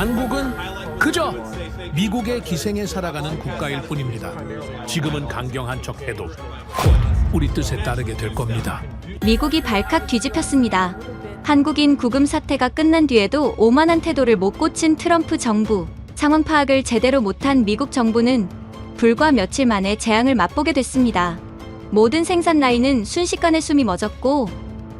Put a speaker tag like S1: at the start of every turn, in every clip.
S1: 한국은 그저 미국의 기생에 살아가는 국가일 뿐입니다. 지금은 강경한 척 해도 곧 우리 뜻에 따르게 될 겁니다.
S2: 미국이 발칵 뒤집혔습니다. 한국인 구금 사태가 끝난 뒤에도 오만한 태도를 못 고친 트럼프 정부. 상황 파악을 제대로 못한 미국 정부는 불과 며칠 만에 재앙을 맛보게 됐습니다. 모든 생산 라인은 순식간에 숨이 멎었고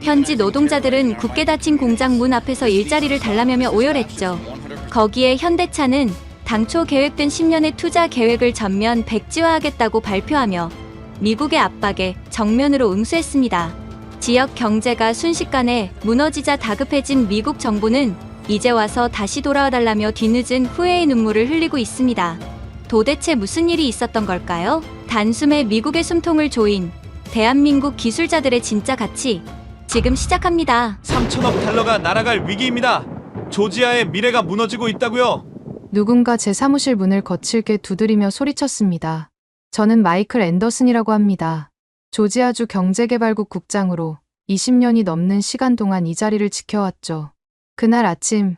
S2: 현지 노동자들은 굳게 닫힌 공장 문 앞에서 일자리를 달라매며 오열했죠. 거기에 현대차는 당초 계획된 10년의 투자 계획을 전면 백지화하겠다고 발표하며 미국의 압박에 정면으로 응수했습니다. 지역 경제가 순식간에 무너지자 다급해진 미국 정부는 이제 와서 다시 돌아와달라며 뒤늦은 후회의 눈물을 흘리고 있습니다. 도대체 무슨 일이 있었던 걸까요? 단숨에 미국의 숨통을 조인 대한민국 기술자들의 진짜 가치, 지금 시작합니다.
S3: 3천억 달러가 날아갈 위기입니다. 조지아의 미래가 무너지고 있다고요.
S4: 누군가 제 사무실 문을 거칠게 두드리며 소리쳤습니다. 저는 마이클 앤더슨이라고 합니다. 조지아주 경제개발국 국장으로 20년이 넘는 시간 동안 이 자리를 지켜왔죠. 그날 아침,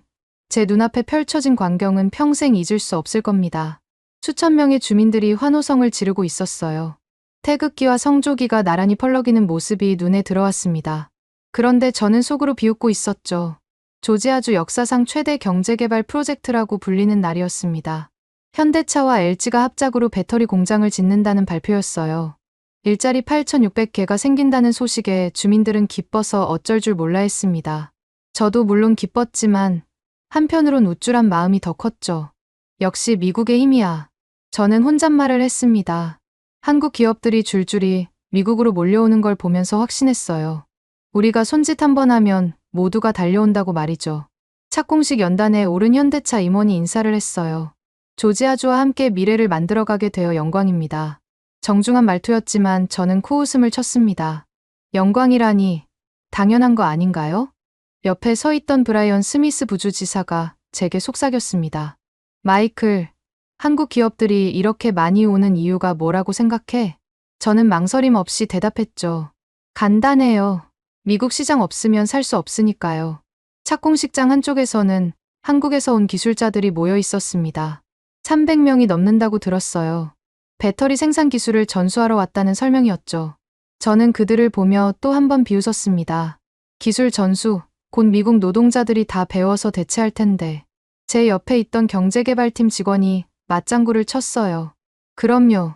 S4: 제 눈앞에 펼쳐진 광경은 평생 잊을 수 없을 겁니다. 수천 명의 주민들이 환호성을 지르고 있었어요. 태극기와 성조기가 나란히 펄럭이는 모습이 눈에 들어왔습니다. 그런데 저는 속으로 비웃고 있었죠. 조지아주 역사상 최대 경제개발 프로젝트라고 불리는 날이었습니다. 현대차와 LG가 합작으로 배터리 공장을 짓는다는 발표였어요. 일자리 8,600개가 생긴다는 소식에 주민들은 기뻐서 어쩔 줄 몰라 했습니다. 저도 물론 기뻤지만 한편으론 우쭐한 마음이 더 컸죠. 역시 미국의 힘이야. 저는 혼잣말을 했습니다. 한국 기업들이 줄줄이 미국으로 몰려오는 걸 보면서 확신했어요. 우리가 손짓 한번 하면 모두가 달려온다고 말이죠. 착공식 연단에 오른 현대차 임원이 인사를 했어요. 조지아주와 함께 미래를 만들어가게 되어 영광입니다. 정중한 말투였지만 저는 코웃음을 쳤습니다. 영광이라니 당연한 거 아닌가요? 옆에 서 있던 브라이언 스미스 부주지사가 제게 속삭였습니다. 마이클, 한국 기업들이 이렇게 많이 오는 이유가 뭐라고 생각해? 저는 망설임 없이 대답했죠. 간단해요. 미국 시장 없으면 살 수 없으니까요. 착공식장 한쪽에서는 한국에서 온 기술자들이 모여 있었습니다. 300명이 넘는다고 들었어요. 배터리 생산 기술을 전수하러 왔다는 설명이었죠. 저는 그들을 보며 또 한 번 비웃었습니다. 기술 전수, 곧 미국 노동자들이 다 배워서 대체할 텐데. 제 옆에 있던 경제개발팀 직원이 맞장구를 쳤어요. 그럼요.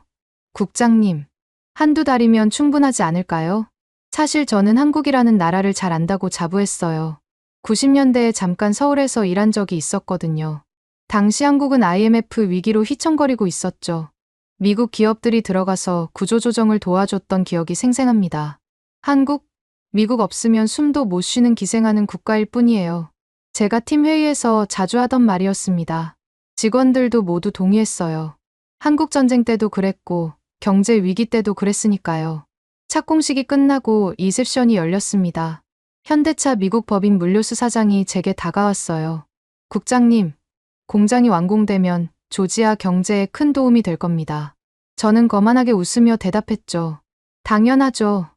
S4: 국장님. 한두 달이면 충분하지 않을까요? 사실 저는 한국이라는 나라를 잘 안다고 자부했어요. 90년대에 잠깐 서울에서 일한 적이 있었거든요. 당시 한국은 IMF 위기로 휘청거리고 있었죠. 미국 기업들이 들어가서 구조조정을 도와줬던 기억이 생생합니다. 한국, 미국 없으면 숨도 못 쉬는 기생하는 국가일 뿐이에요. 제가 팀 회의에서 자주 하던 말이었습니다. 직원들도 모두 동의했어요. 한국 전쟁 때도 그랬고 경제 위기 때도 그랬으니까요. 착공식이 끝나고 리셉션이 열렸습니다. 현대차 미국 법인 물류수 사장이 제게 다가왔어요. 국장님, 공장이 완공되면 조지아 경제에 큰 도움이 될 겁니다. 저는 거만하게 웃으며 대답했죠. 당연하죠.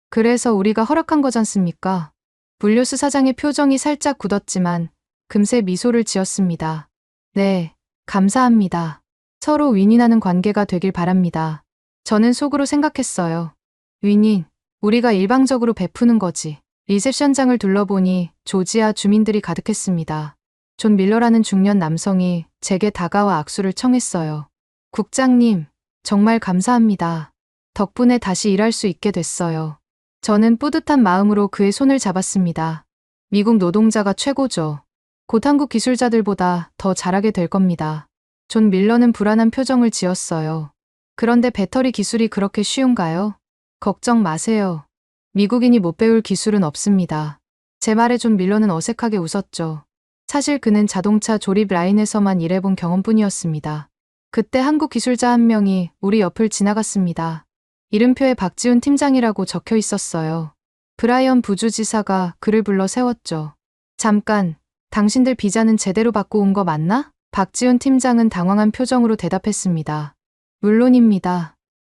S4: 그래서 우리가 허락한 거잖습니까? 물류수 사장의 표정이 살짝 굳었지만 금세 미소를 지었습니다. 네, 감사합니다. 서로 윈윈하는 관계가 되길 바랍니다. 저는 속으로 생각했어요. 윈윈, 우리가 일방적으로 베푸는 거지. 리셉션장을 둘러보니 조지아 주민들이 가득했습니다. 존 밀러라는 중년 남성이 제게 다가와 악수를 청했어요. 국장님, 정말 감사합니다. 덕분에 다시 일할 수 있게 됐어요. 저는 뿌듯한 마음으로 그의 손을 잡았습니다. 미국 노동자가 최고죠. 곧 한국 기술자들보다 더 잘하게 될 겁니다. 존 밀러는 불안한 표정을 지었어요. 그런데 배터리 기술이 그렇게 쉬운가요? 걱정 마세요. 미국인이 못 배울 기술은 없습니다. 제 말에 존 밀러는 어색하게 웃었죠. 사실 그는 자동차 조립 라인에서만 일해본 경험뿐이었습니다. 그때 한국 기술자 한 명이 우리 옆을 지나갔습니다. 이름표에 박지훈 팀장이라고 적혀 있었어요. 브라이언 부주지사가 그를 불러 세웠죠. 잠깐, 당신들 비자는 제대로 받고 온 거 맞나? 박지훈 팀장은 당황한 표정으로 대답했습니다. 물론입니다.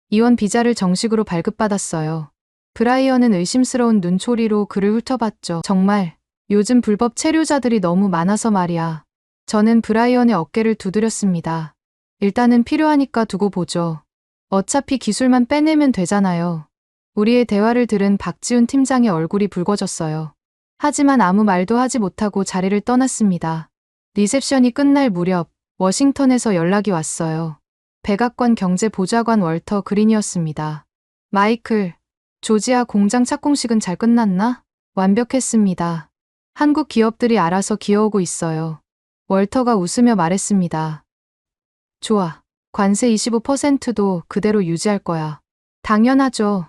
S4: 이원 비자를 정식으로 발급받았어요. 브라이언은 의심스러운 눈초리로 그를 훑어봤죠. 정말 요즘 불법 체류자들이 너무 많아서 말이야. 저는 브라이언의 어깨를 두드렸습니다. 일단은 필요하니까 두고 보죠. 어차피 기술만 빼내면 되잖아요. 우리의 대화를 들은 박지훈 팀장의 얼굴이 붉어졌어요. 하지만 아무 말도 하지 못하고 자리를 떠났습니다. 리셉션이 끝날 무렵 워싱턴에서 연락이 왔어요. 백악관 경제보좌관 월터 그린이었습니다. 마이클, 조지아 공장 착공식은 잘 끝났나? 완벽했습니다. 한국 기업들이 알아서 기어오고 있어요. 월터가 웃으며 말했습니다. 좋아. 관세 25%도 그대로 유지할 거야. 당연하죠.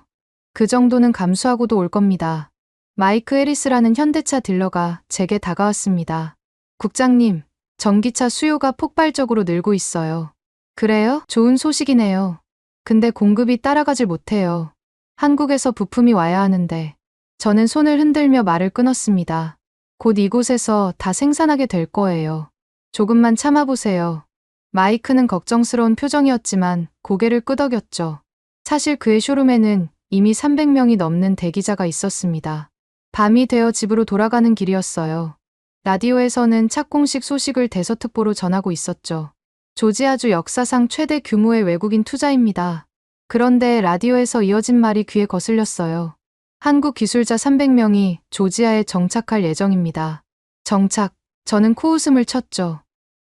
S4: 그 정도는 감수하고도 올 겁니다. 마이크 해리스라는 현대차 딜러가 제게 다가왔습니다. 국장님, 전기차 수요가 폭발적으로 늘고 있어요. 그래요? 좋은 소식이네요. 근데 공급이 따라가질 못해요. 한국에서 부품이 와야 하는데. 저는 손을 흔들며 말을 끊었습니다. 곧 이곳에서 다 생산하게 될 거예요. 조금만 참아보세요. 마이크는 걱정스러운 표정이었지만 고개를 끄덕였죠. 사실 그의 쇼룸에는 이미 300명이 넘는 대기자가 있었습니다. 밤이 되어 집으로 돌아가는 길이었어요. 라디오에서는 착공식 소식을 대서특보로 전하고 있었죠. 조지아주 역사상 최대 규모의 외국인 투자입니다. 그런데 라디오에서 이어진 말이 귀에 거슬렸어요. 한국 기술자 300명이 조지아에 정착할 예정입니다. 정착, 저는 코웃음을 쳤죠.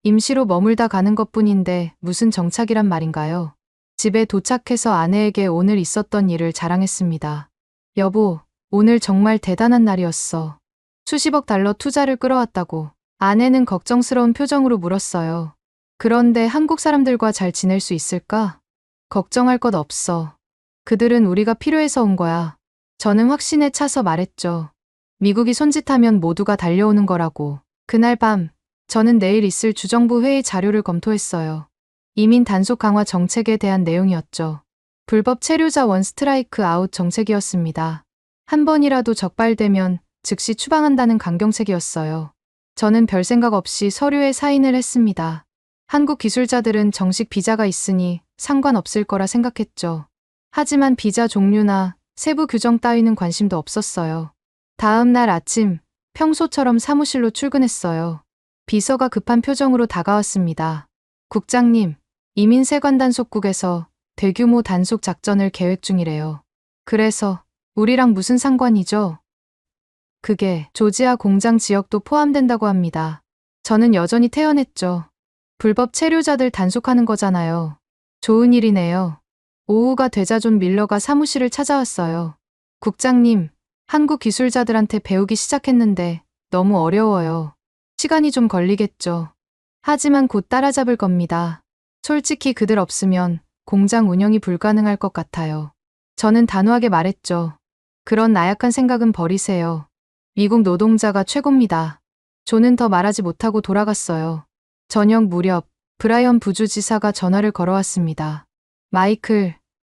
S4: 임시로 머물다 가는 것뿐인데 무슨 정착이란 말인가요? 집에 도착해서 아내에게 오늘 있었던 일을 자랑했습니다. 여보, 오늘 정말 대단한 날이었어. 수십억 달러 투자를 끌어왔다고. 아내는 걱정스러운 표정으로 물었어요. 그런데 한국 사람들과 잘 지낼 수 있을까? 걱정할 것 없어. 그들은 우리가 필요해서 온 거야. 저는 확신에 차서 말했죠. 미국이 손짓하면 모두가 달려오는 거라고. 그날 밤, 저는 내일 있을 주정부 회의 자료를 검토했어요. 이민 단속 강화 정책에 대한 내용이었죠. 불법 체류자 원 스트라이크 아웃 정책이었습니다. 한 번이라도 적발되면 즉시 추방한다는 강경책이었어요. 저는 별 생각 없이 서류에 사인을 했습니다. 한국 기술자들은 정식 비자가 있으니 상관없을 거라 생각했죠. 하지만 비자 종류나 세부 규정 따위는 관심도 없었어요. 다음 날 아침, 평소처럼 사무실로 출근했어요. 비서가 급한 표정으로 다가왔습니다. 국장님, 이민세관 단속국에서 대규모 단속 작전을 계획 중이래요. 그래서 우리랑 무슨 상관이죠? 그게 조지아 공장 지역도 포함된다고 합니다. 저는 여전히 태연했죠. 불법 체류자들 단속하는 거잖아요. 좋은 일이네요. 오후가 되자 존 밀러가 사무실을 찾아왔어요. 국장님, 한국 기술자들한테 배우기 시작했는데 너무 어려워요. 시간이 좀 걸리겠죠. 하지만 곧 따라잡을 겁니다. 솔직히 그들 없으면 공장 운영이 불가능할 것 같아요. 저는 단호하게 말했죠. 그런 나약한 생각은 버리세요. 미국 노동자가 최고입니다. 존은 더 말하지 못하고 돌아갔어요. 저녁 무렵 브라이언 부주지사가 전화를 걸어왔습니다. 마이클,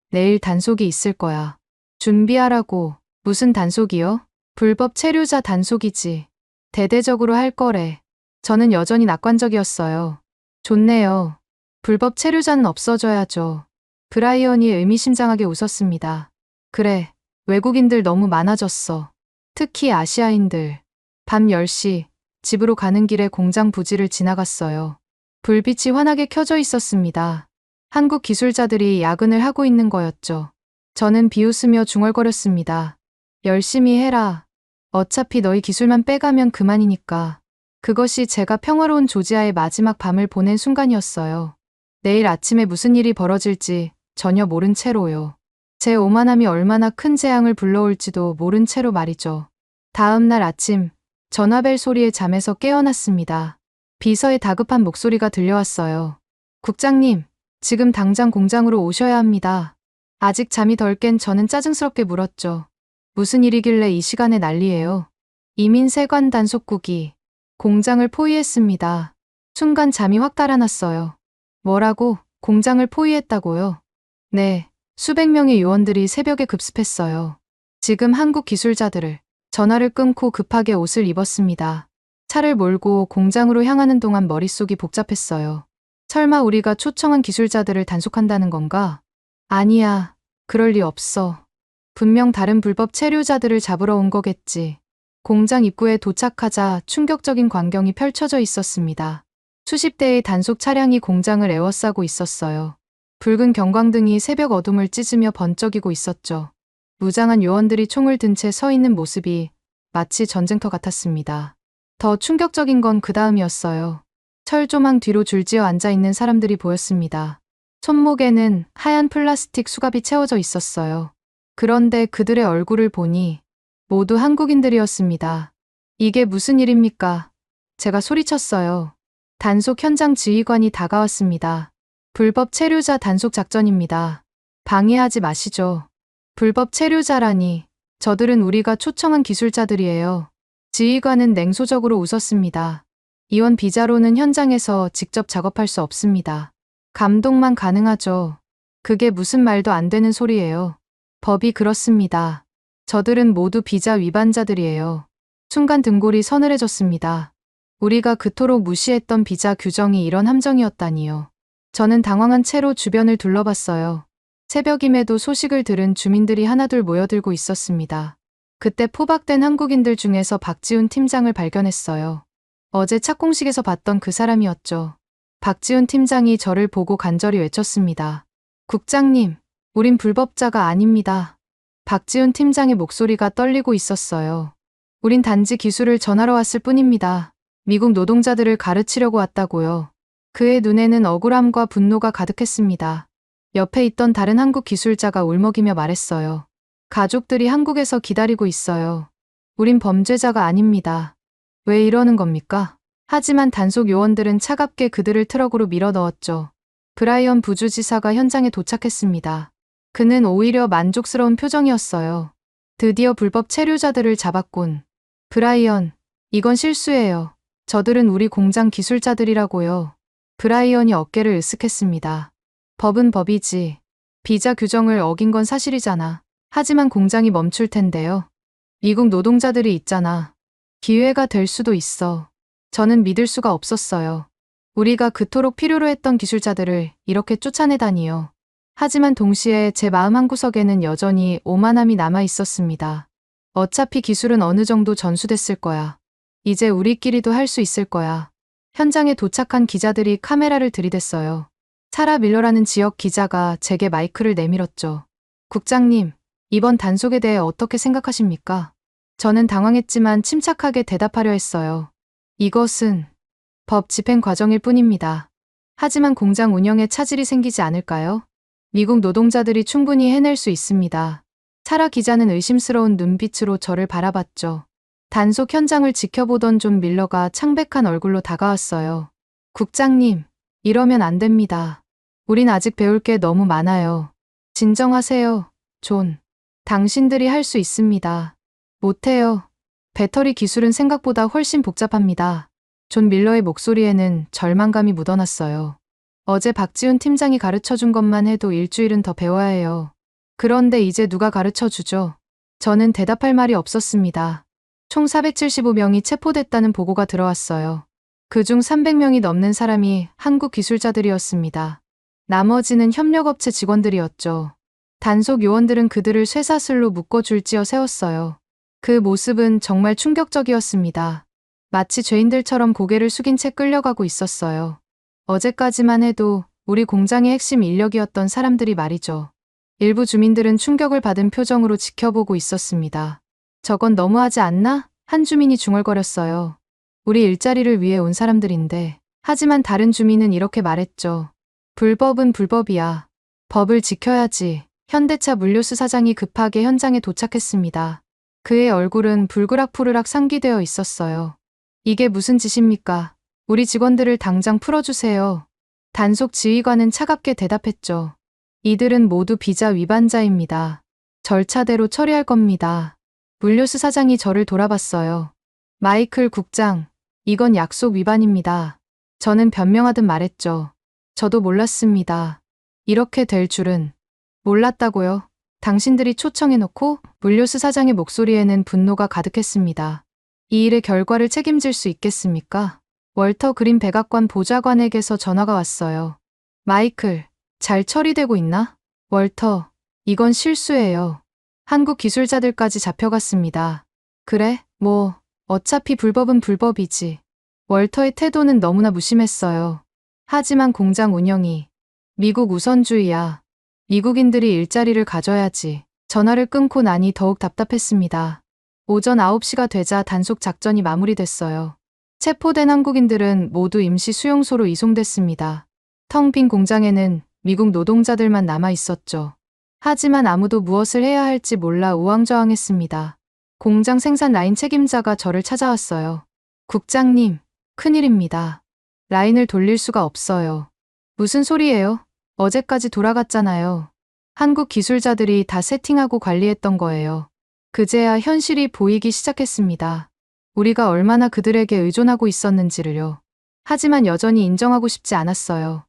S4: 내일 단속이 있을 거야. 준비하라고. 무슨 단속이요? 불법 체류자 단속이지. 대대적으로 할 거래. 저는 여전히 낙관적이었어요. 좋네요. 불법 체류자는 없어져야죠. 브라이언이 의미심장하게 웃었습니다. 그래, 외국인들 너무 많아졌어. 특히 아시아인들. 밤 10시, 집으로 가는 길에 공장 부지를 지나갔어요. 불빛이 환하게 켜져 있었습니다. 한국 기술자들이 야근을 하고 있는 거였죠. 저는 비웃으며 중얼거렸습니다. 열심히 해라. 어차피 너희 기술만 빼가면 그만이니까. 그것이 제가 평화로운 조지아의 마지막 밤을 보낸 순간이었어요. 내일 아침에 무슨 일이 벌어질지 전혀 모른 채로요. 제 오만함이 얼마나 큰 재앙을 불러올지도 모른 채로 말이죠. 다음 날 아침, 전화벨 소리에 잠에서 깨어났습니다. 비서의 다급한 목소리가 들려왔어요. 국장님, 지금 당장 공장으로 오셔야 합니다. 아직 잠이 덜 깬 저는 짜증스럽게 물었죠. 무슨 일이길래 이 시간에 난리예요? 이민세관 단속국이 공장을 포위했습니다. 순간 잠이 확 달아났어요. 뭐라고? 공장을 포위했다고요? 네, 수백 명의 요원들이 새벽에 급습했어요. 지금 한국 기술자들을. 전화를 끊고 급하게 옷을 입었습니다. 차를 몰고 공장으로 향하는 동안 머릿속이 복잡했어요. 설마 우리가 초청한 기술자들을 단속한다는 건가? 아니야, 그럴 리 없어. 분명 다른 불법 체류자들을 잡으러 온 거겠지. 공장 입구에 도착하자 충격적인 광경이 펼쳐져 있었습니다. 수십 대의 단속 차량이 공장을 에워싸고 있었어요. 붉은 경광등이 새벽 어둠을 찢으며 번쩍이고 있었죠. 무장한 요원들이 총을 든 채 서 있는 모습이 마치 전쟁터 같았습니다. 더 충격적인 건 그 다음이었어요. 철조망 뒤로 줄지어 앉아있는 사람들이 보였습니다. 손목에는 하얀 플라스틱 수갑이 채워져 있었어요. 그런데 그들의 얼굴을 보니 모두 한국인들이었습니다. 이게 무슨 일입니까? 제가 소리쳤어요. 단속 현장 지휘관이 다가왔습니다. 불법 체류자 단속 작전입니다. 방해하지 마시죠. 불법 체류자라니. 저들은 우리가 초청한 기술자들이에요. 지휘관은 냉소적으로 웃었습니다. 이원 비자로는 현장에서 직접 작업할 수 없습니다. 감독만 가능하죠. 그게 무슨 말도 안 되는 소리예요. 법이 그렇습니다. 저들은 모두 비자 위반자들이에요. 순간 등골이 서늘해졌습니다. 우리가 그토록 무시했던 비자 규정이 이런 함정이었다니요. 저는 당황한 채로 주변을 둘러봤어요. 새벽임에도 소식을 들은 주민들이 하나둘 모여들고 있었습니다. 그때 포박된 한국인들 중에서 박지훈 팀장을 발견했어요. 어제 착공식에서 봤던 그 사람이었죠. 박지훈 팀장이 저를 보고 간절히 외쳤습니다. 국장님, 우린 불법자가 아닙니다. 박지훈 팀장의 목소리가 떨리고 있었어요. 우린 단지 기술을 전하러 왔을 뿐입니다. 미국 노동자들을 가르치려고 왔다고요. 그의 눈에는 억울함과 분노가 가득했습니다. 옆에 있던 다른 한국 기술자가 울먹이며 말했어요. 가족들이 한국에서 기다리고 있어요. 우린 범죄자가 아닙니다. 왜 이러는 겁니까? 하지만 단속 요원들은 차갑게 그들을 트럭으로 밀어 넣었죠. 브라이언 부주지사가 현장에 도착했습니다. 그는 오히려 만족스러운 표정이었어요. 드디어 불법 체류자들을 잡았군. 브라이언, 이건 실수예요. 저들은 우리 공장 기술자들이라고요. 브라이언이 어깨를 으쓱했습니다. 법은 법이지. 비자 규정을 어긴 건 사실이잖아. 하지만 공장이 멈출 텐데요. 미국 노동자들이 있잖아. 기회가 될 수도 있어. 저는 믿을 수가 없었어요. 우리가 그토록 필요로 했던 기술자들을 이렇게 쫓아내다니요. 하지만 동시에 제 마음 한구석에는 여전히 오만함이 남아 있었습니다. 어차피 기술은 어느 정도 전수됐을 거야. 이제 우리끼리도 할 수 있을 거야. 현장에 도착한 기자들이 카메라를 들이댔어요. 사라 밀러라는 지역 기자가 제게 마이크를 내밀었죠. 국장님, 이번 단속에 대해 어떻게 생각하십니까? 저는 당황했지만 침착하게 대답하려 했어요. 이것은 법 집행 과정일 뿐입니다. 하지만 공장 운영에 차질이 생기지 않을까요? 미국 노동자들이 충분히 해낼 수 있습니다. 사라 기자는 의심스러운 눈빛으로 저를 바라봤죠. 단속 현장을 지켜보던 존 밀러가 창백한 얼굴로 다가왔어요. 국장님, 이러면 안 됩니다. 우린 아직 배울 게 너무 많아요. 진정하세요, 존. 당신들이 할 수 있습니다. 못해요. 배터리 기술은 생각보다 훨씬 복잡합니다. 존 밀러의 목소리에는 절망감이 묻어났어요. 어제 박지훈 팀장이 가르쳐준 것만 해도 일주일은 더 배워야 해요. 그런데 이제 누가 가르쳐주죠? 저는 대답할 말이 없었습니다. 총 475명이 체포됐다는 보고가 들어왔어요. 그중 300명이 넘는 사람이 한국 기술자들이었습니다. 나머지는 협력업체 직원들이었죠. 단속 요원들은 그들을 쇠사슬로 묶어 줄지어 세웠어요. 그 모습은 정말 충격적이었습니다. 마치 죄인들처럼 고개를 숙인 채 끌려가고 있었어요. 어제까지만 해도 우리 공장의 핵심 인력이었던 사람들이 말이죠. 일부 주민들은 충격을 받은 표정으로 지켜보고 있었습니다. 저건 너무하지 않나? 한 주민이 중얼거렸어요. 우리 일자리를 위해 온 사람들인데. 하지만 다른 주민은 이렇게 말했죠. 불법은 불법이야. 법을 지켜야지. 현대차 물류수 사장이 급하게 현장에 도착했습니다. 그의 얼굴은 불그락푸르락 상기되어 있었어요. 이게 무슨 짓입니까? 우리 직원들을 당장 풀어주세요. 단속 지휘관은 차갑게 대답했죠. 이들은 모두 비자 위반자입니다. 절차대로 처리할 겁니다. 물류수 사장이 저를 돌아봤어요. 마이클 국장, 이건 약속 위반입니다. 저는 변명하듯 말했죠. 저도 몰랐습니다. 이렇게 될 줄은. 몰랐다고요? 당신들이 초청해놓고? 물류수 사장의 목소리에는 분노가 가득했습니다. 이 일의 결과를 책임질 수 있겠습니까? 월터 그린 백악관 보좌관에게서 전화가 왔어요. 마이클, 잘 처리되고 있나? 월터, 이건 실수예요. 한국 기술자들까지 잡혀갔습니다. 그래? 어차피 불법은 불법이지. 월터의 태도는 너무나 무심했어요. 하지만 공장 운영이 미국 우선주의야. 미국인들이 일자리를 가져야지. 전화를 끊고 나니 더욱 답답했습니다. 오전 9시가 되자 단속 작전이 마무리됐어요. 체포된 한국인들은 모두 임시 수용소로 이송됐습니다. 텅 빈 공장에는 미국 노동자들만 남아 있었죠. 하지만 아무도 무엇을 해야 할지 몰라 우왕좌왕했습니다. 공장 생산 라인 책임자가 저를 찾아왔어요. 국장님, 큰일입니다. 라인을 돌릴 수가 없어요. 무슨 소리예요? 어제까지 돌아갔잖아요. 한국 기술자들이 다 세팅하고 관리했던 거예요. 그제야 현실이 보이기 시작했습니다. 우리가 얼마나 그들에게 의존하고 있었는지를요. 하지만 여전히 인정하고 싶지 않았어요.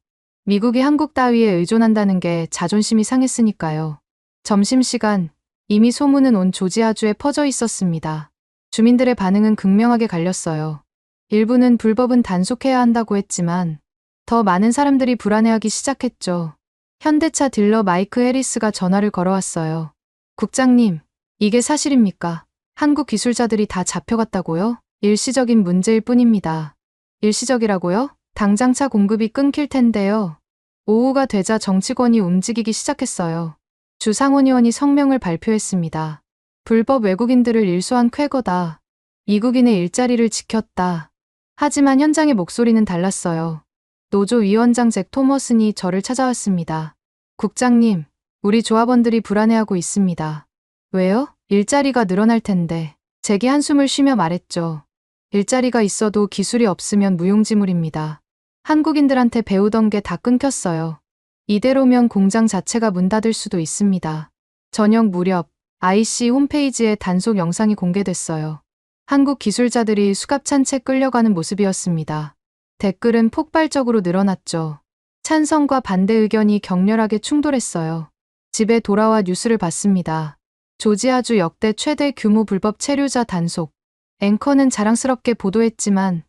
S4: 미국이 한국 따위에 의존한다는 게 자존심이 상했으니까요. 점심시간, 이미 소문은 온 조지아주에 퍼져 있었습니다. 주민들의 반응은 극명하게 갈렸어요. 일부는 불법은 단속해야 한다고 했지만 더 많은 사람들이 불안해하기 시작했죠. 현대차 딜러 마이크 해리스가 전화를 걸어왔어요. 국장님, 이게 사실입니까? 한국 기술자들이 다 잡혀갔다고요? 일시적인 문제일 뿐입니다. 일시적이라고요? 당장 차 공급이 끊길 텐데요. 오후가 되자 정치권이 움직이기 시작했어요. 주 상원의원이 성명을 발표했습니다. 불법 외국인들을 일소한 쾌거다. 미국인의 일자리를 지켰다. 하지만 현장의 목소리는 달랐어요. 노조 위원장 잭 토머슨이 저를 찾아왔습니다. 국장님, 우리 조합원들이 불안해하고 있습니다. 왜요? 일자리가 늘어날 텐데. 잭이 한숨을 쉬며 말했죠. 일자리가 있어도 기술이 없으면 무용지물입니다. 한국인들한테 배우던 게 다 끊겼어요. 이대로면 공장 자체가 문 닫을 수도 있습니다. 저녁 무렵 IC 홈페이지에 단속 영상이 공개됐어요. 한국 기술자들이 수갑찬 채 끌려가는 모습이었습니다. 댓글은 폭발적으로 늘어났죠. 찬성과 반대 의견이 격렬하게 충돌했어요. 집에 돌아와 뉴스를 봤습니다. 조지아주 역대 최대 규모 불법 체류자 단속. 앵커는 자랑스럽게 보도했지만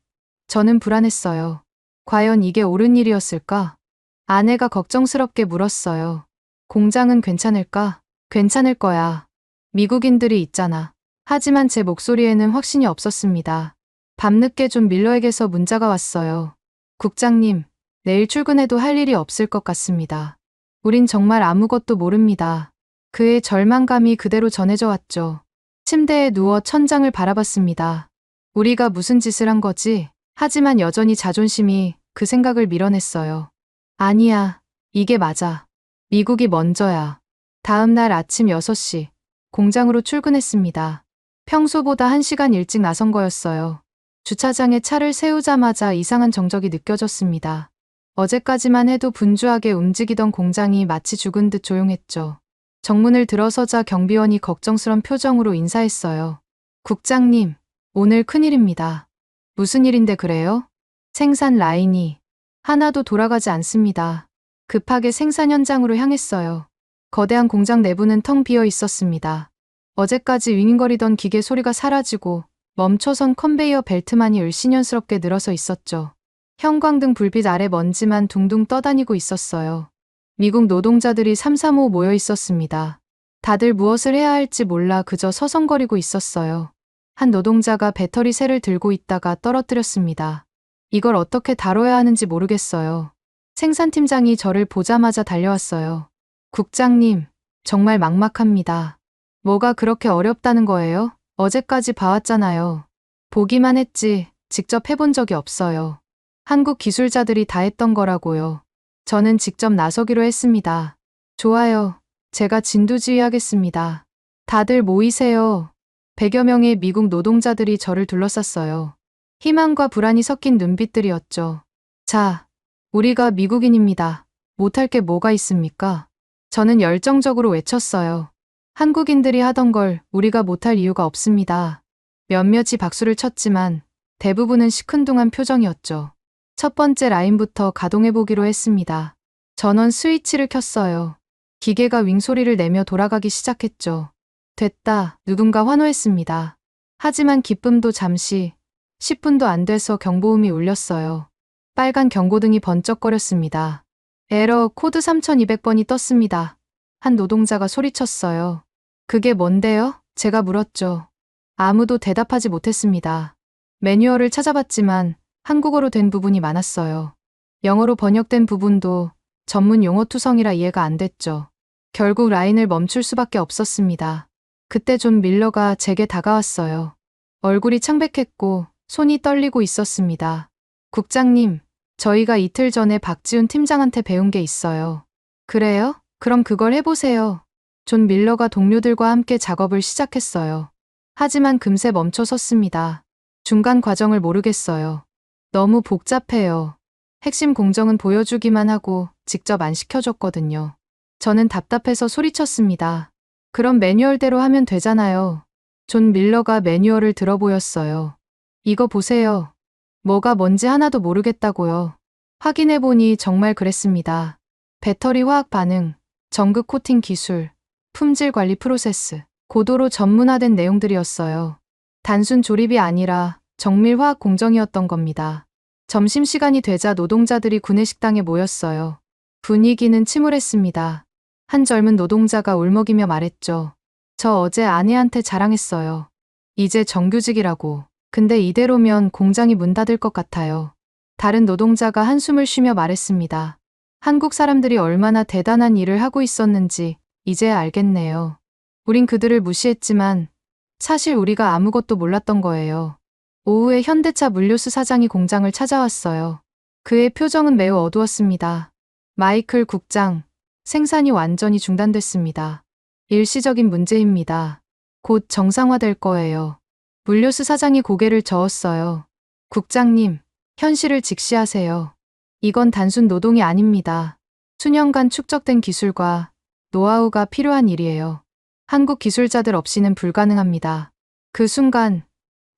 S4: 저는 불안했어요. 과연 이게 옳은 일이었을까? 아내가 걱정스럽게 물었어요. 공장은 괜찮을까? 괜찮을 거야. 미국인들이 있잖아. 하지만 제 목소리에는 확신이 없었습니다. 밤늦게 존 밀러에게서 문자가 왔어요. 국장님, 내일 출근해도 할 일이 없을 것 같습니다. 우린 정말 아무것도 모릅니다. 그의 절망감이 그대로 전해져 왔죠. 침대에 누워 천장을 바라봤습니다. 우리가 무슨 짓을 한 거지? 하지만 여전히 자존심이 그 생각을 밀어냈어요. 아니야, 이게 맞아. 미국이 먼저야. 다음 날 아침 6시, 공장으로 출근했습니다. 평소보다 1시간 일찍 나선 거였어요. 주차장에 차를 세우자마자 이상한 정적이 느껴졌습니다. 어제까지만 해도 분주하게 움직이던 공장이 마치 죽은 듯 조용했죠. 정문을 들어서자 경비원이 걱정스런 표정으로 인사했어요. 국장님, 오늘 큰일입니다. 무슨 일인데 그래요? 생산 라인이 하나도 돌아가지 않습니다. 급하게 생산 현장으로 향했어요. 거대한 공장 내부는 텅 비어 있었습니다. 어제까지 윙윙거리던 기계 소리가 사라지고 멈춰선 컨베이어 벨트만이 을씨년스럽게 늘어서 있었죠. 형광등 불빛 아래 먼지만 둥둥 떠다니고 있었어요. 미국 노동자들이 삼삼오오 모여 있었습니다. 다들 무엇을 해야 할지 몰라 그저 서성거리고 있었어요. 한 노동자가 배터리 셀을 들고 있다가 떨어뜨렸습니다. 이걸 어떻게 다뤄야 하는지 모르겠어요. 생산팀장이 저를 보자마자 달려왔어요. 국장님, 정말 막막합니다. 뭐가 그렇게 어렵다는 거예요? 어제까지 봐왔잖아요. 보기만 했지 직접 해본 적이 없어요. 한국 기술자들이 다 했던 거라고요. 저는 직접 나서기로 했습니다. 좋아요. 제가 진두지휘하겠습니다. 다들 모이세요. 100여 명의 미국 노동자들이 저를 둘러쌌어요. 희망과 불안이 섞인 눈빛들이었죠. 자, 우리가 미국인입니다. 못할 게 뭐가 있습니까? 저는 열정적으로 외쳤어요. 한국인들이 하던 걸 우리가 못할 이유가 없습니다. 몇몇이 박수를 쳤지만 대부분은 시큰둥한 표정이었죠. 첫 번째 라인부터 가동해보기로 했습니다. 전원 스위치를 켰어요. 기계가 윙소리를 내며 돌아가기 시작했죠. 됐다, 누군가 환호했습니다. 하지만 기쁨도 잠시, 10분도 안 돼서 경보음이 울렸어요. 빨간 경고등이 번쩍거렸습니다. 에러 코드 3200번이 떴습니다. 한 노동자가 소리쳤어요. 그게 뭔데요? 제가 물었죠. 아무도 대답하지 못했습니다. 매뉴얼을 찾아봤지만 한국어로 된 부분이 많았어요. 영어로 번역된 부분도 전문 용어 투성이라 이해가 안 됐죠. 결국 라인을 멈출 수밖에 없었습니다. 그때 존 밀러가 제게 다가왔어요. 얼굴이 창백했고 손이 떨리고 있었습니다. 국장님, 저희가 이틀 전에 박지훈 팀장한테 배운 게 있어요. 그래요? 그럼 그걸 해보세요. 존 밀러가 동료들과 함께 작업을 시작했어요. 하지만 금세 멈춰 섰습니다. 중간 과정을 모르겠어요. 너무 복잡해요. 핵심 공정은 보여주기만 하고 직접 안 시켜줬거든요. 저는 답답해서 소리쳤습니다. 그럼 매뉴얼대로 하면 되잖아요. 존 밀러가 매뉴얼을 들어 보였어요. 이거 보세요. 뭐가 뭔지 하나도 모르겠다고요. 확인해보니 정말 그랬습니다. 배터리 화학 반응, 전극 코팅 기술, 품질 관리 프로세스, 고도로 전문화된 내용들이었어요. 단순 조립이 아니라 정밀 화학 공정이었던 겁니다. 점심시간이 되자 노동자들이 구내식당에 모였어요. 분위기는 침울했습니다. 한 젊은 노동자가 울먹이며 말했죠. 저 어제 아내한테 자랑했어요. 이제 정규직이라고. 근데 이대로면 공장이 문 닫을 것 같아요. 다른 노동자가 한숨을 쉬며 말했습니다. 한국 사람들이 얼마나 대단한 일을 하고 있었는지 이제야 알겠네요. 우린 그들을 무시했지만 사실 우리가 아무것도 몰랐던 거예요. 오후에 현대차 물류수 사장이 공장을 찾아왔어요. 그의 표정은 매우 어두웠습니다. 마이클 국장, 생산이 완전히 중단됐습니다. 일시적인 문제입니다. 곧 정상화될 거예요. 물류수 사장이 고개를 저었어요. 국장님, 현실을 직시하세요. 이건 단순 노동이 아닙니다. 수년간 축적된 기술과 노하우가 필요한 일이에요. 한국 기술자들 없이는 불가능합니다. 그 순간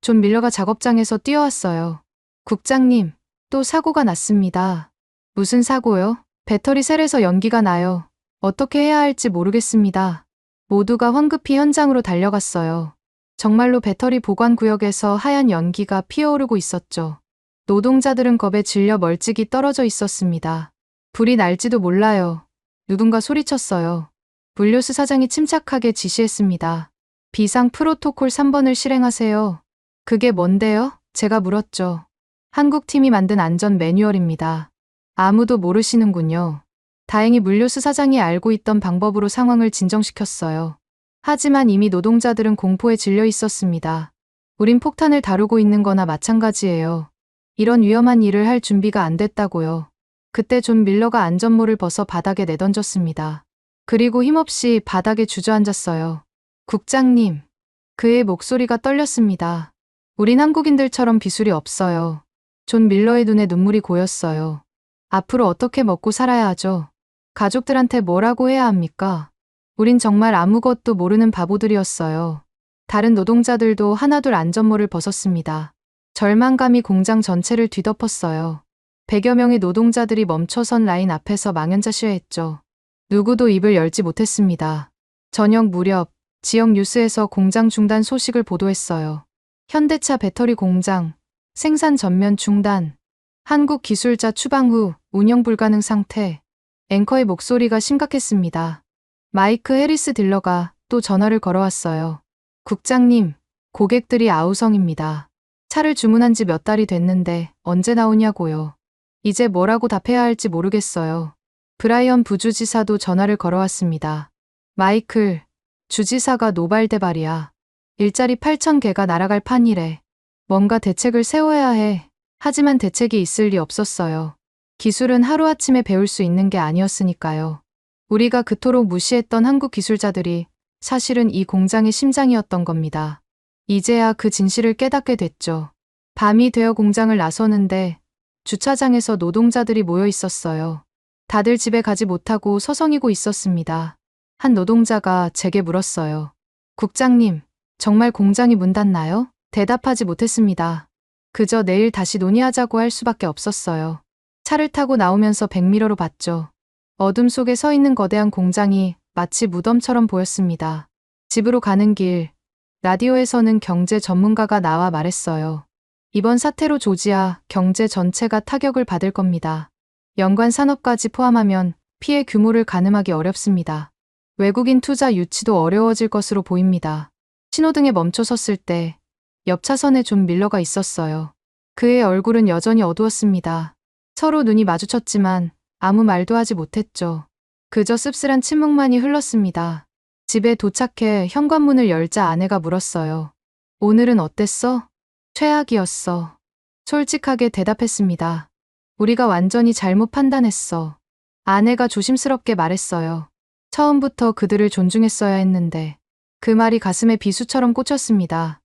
S4: 존 밀러가 작업장에서 뛰어왔어요. 국장님, 또 사고가 났습니다. 무슨 사고요? 배터리 셀에서 연기가 나요. 어떻게 해야 할지 모르겠습니다. 모두가 황급히 현장으로 달려갔어요. 정말로 배터리 보관 구역에서 하얀 연기가 피어오르고 있었죠. 노동자들은 겁에 질려 멀찍이 떨어져 있었습니다. 불이 날지도 몰라요. 누군가 소리쳤어요. 물류수 사장이 침착하게 지시했습니다. 비상 프로토콜 3번을 실행하세요. 그게 뭔데요? 제가 물었죠. 한국 팀이 만든 안전 매뉴얼입니다. 아무도 모르시는군요. 다행히 물류수 사장이 알고 있던 방법으로 상황을 진정시켰어요. 하지만 이미 노동자들은 공포에 질려 있었습니다. 우린 폭탄을 다루고 있는 거나 마찬가지예요. 이런 위험한 일을 할 준비가 안 됐다고요. 그때 존 밀러가 안전모를 벗어 바닥에 내던졌습니다. 그리고 힘없이 바닥에 주저앉았어요. 국장님, 그의 목소리가 떨렸습니다. 우린 한국인들처럼 기술이 없어요. 존 밀러의 눈에 눈물이 고였어요. 앞으로 어떻게 먹고 살아야 하죠? 가족들한테 뭐라고 해야 합니까? 우린 정말 아무것도 모르는 바보들이었어요. 다른 노동자들도 하나둘 안전모를 벗었습니다. 절망감이 공장 전체를 뒤덮었어요. 100여 명의 노동자들이 멈춰선 라인 앞에서 망연자실했죠. 누구도 입을 열지 못했습니다. 저녁 무렵 지역 뉴스에서 공장 중단 소식을 보도했어요. 현대차 배터리 공장, 생산 전면 중단, 한국 기술자 추방 후 운영 불가능 상태. 앵커의 목소리가 심각했습니다. 마이크 해리스 딜러가 또 전화를 걸어왔어요. 국장님, 고객들이 아우성입니다. 차를 주문한 지 몇 달이 됐는데 언제 나오냐고요. 이제 뭐라고 답해야 할지 모르겠어요. 브라이언 부주지사도 전화를 걸어왔습니다. 마이클, 주지사가 노발대발이야. 일자리 8,000개가 날아갈 판이래. 뭔가 대책을 세워야 해. 하지만 대책이 있을 리 없었어요. 기술은 하루아침에 배울 수 있는 게 아니었으니까요. 우리가 그토록 무시했던 한국 기술자들이 사실은 이 공장의 심장이었던 겁니다. 이제야 그 진실을 깨닫게 됐죠. 밤이 되어 공장을 나서는데 주차장에서 노동자들이 모여 있었어요. 다들 집에 가지 못하고 서성이고 있었습니다. 한 노동자가 제게 물었어요. 국장님, 정말 공장이 문 닫나요? 대답하지 못했습니다. 그저 내일 다시 논의하자고 할 수밖에 없었어요. 차를 타고 나오면서 백미러로 봤죠. 어둠 속에 서 있는 거대한 공장이 마치 무덤처럼 보였습니다. 집으로 가는 길, 라디오에서는 경제 전문가가 나와 말했어요. 이번 사태로 조지아 경제 전체가 타격을 받을 겁니다. 연관 산업까지 포함하면 피해 규모를 가늠하기 어렵습니다. 외국인 투자 유치도 어려워질 것으로 보입니다. 신호등에 멈춰 섰을 때 옆 차선에 존 밀러가 있었어요. 그의 얼굴은 여전히 어두웠습니다. 서로 눈이 마주쳤지만 아무 말도 하지 못했죠. 그저 씁쓸한 침묵만이 흘렀습니다. 집에 도착해 현관문을 열자 아내가 물었어요. 오늘은 어땠어? 최악이었어. 솔직하게 대답했습니다. 우리가 완전히 잘못 판단했어. 아내가 조심스럽게 말했어요. 처음부터 그들을 존중했어야 했는데. 그 말이 가슴에 비수처럼 꽂혔습니다.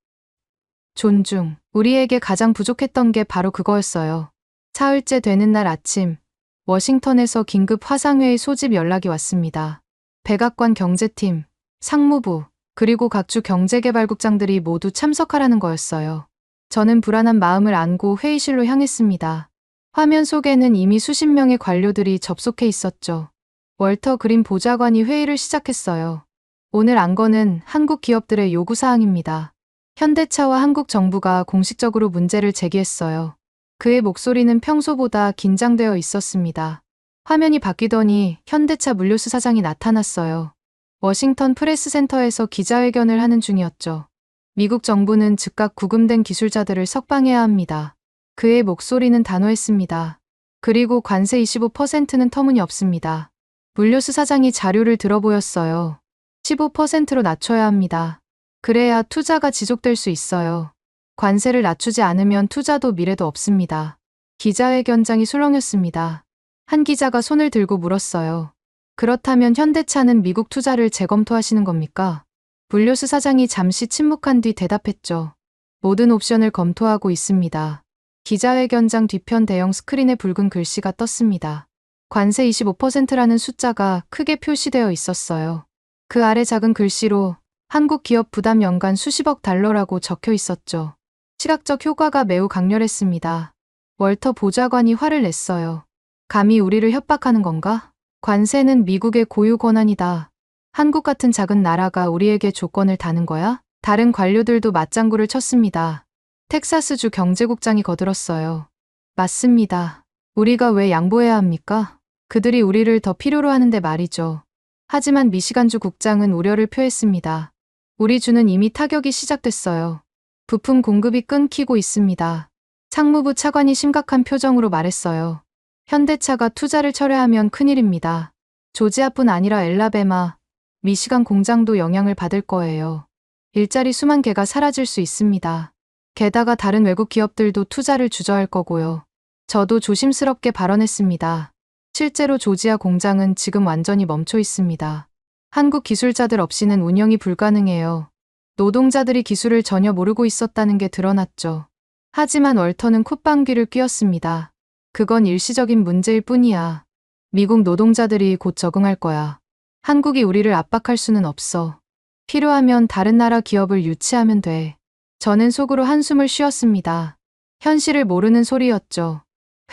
S4: 존중. 우리에게 가장 부족했던 게 바로 그거였어요. 사흘째 되는 날 아침, 워싱턴에서 긴급 화상회의 소집 연락이 왔습니다. 백악관 경제팀, 상무부, 그리고 각주 경제개발국장들이 모두 참석하라는 거였어요. 저는 불안한 마음을 안고 회의실로 향했습니다. 화면 속에는 이미 수십 명의 관료들이 접속해 있었죠. 월터 그린 보좌관이 회의를 시작했어요. 오늘 안건은 한국 기업들의 요구사항입니다. 현대차와 한국 정부가 공식적으로 문제를 제기했어요. 그의 목소리는 평소보다 긴장되어 있었습니다. 화면이 바뀌더니 현대차 물류수 사장이 나타났어요. 워싱턴 프레스센터에서 기자회견을 하는 중이었죠. 미국 정부는 즉각 구금된 기술자들을 석방해야 합니다. 그의 목소리는 단호했습니다. 그리고 관세 25%는 터무니없습니다. 물류수 사장이 자료를 들어 보였어요. 15%로 낮춰야 합니다. 그래야 투자가 지속될 수 있어요. 관세를 낮추지 않으면 투자도 미래도 없습니다. 기자회견장이 술렁였습니다. 한 기자가 손을 들고 물었어요. 그렇다면 현대차는 미국 투자를 재검토하시는 겁니까? 물류수 사장이 잠시 침묵한 뒤 대답했죠. 모든 옵션을 검토하고 있습니다. 기자회견장 뒤편 대형 스크린에 붉은 글씨가 떴습니다. 관세 25%라는 숫자가 크게 표시되어 있었어요. 그 아래 작은 글씨로 한국 기업 부담 연간 수십억 달러라고 적혀 있었죠. 시각적 효과가 매우 강렬했습니다. 월터 보좌관이 화를 냈어요. 감히 우리를 협박하는 건가? 관세는 미국의 고유 권한이다. 한국 같은 작은 나라가 우리에게 조건을 다는 거야? 다른 관료들도 맞장구를 쳤습니다. 텍사스주 경제국장이 거들었어요. 맞습니다. 우리가 왜 양보해야 합니까? 그들이 우리를 더 필요로 하는데 말이죠. 하지만 미시간주 국장은 우려를 표했습니다. 우리 주는 이미 타격이 시작됐어요. 부품 공급이 끊기고 있습니다. 상무부 차관이 심각한 표정으로 말했어요. 현대차가 투자를 철회하면 큰일입니다. 조지아뿐 아니라 엘라베마, 미시간 공장도 영향을 받을 거예요. 일자리 수만 개가 사라질 수 있습니다. 게다가 다른 외국 기업들도 투자를 주저할 거고요. 저도 조심스럽게 발언했습니다. 실제로 조지아 공장은 지금 완전히 멈춰 있습니다. 한국 기술자들 없이는 운영이 불가능해요. 노동자들이 기술을 전혀 모르고 있었다는 게 드러났죠. 하지만 월터는 콧방귀를 뀌었습니다. 그건 일시적인 문제일 뿐이야. 미국 노동자들이 곧 적응할 거야. 한국이 우리를 압박할 수는 없어. 필요하면 다른 나라 기업을 유치하면 돼. 저는 속으로 한숨을 쉬었습니다. 현실을 모르는 소리였죠.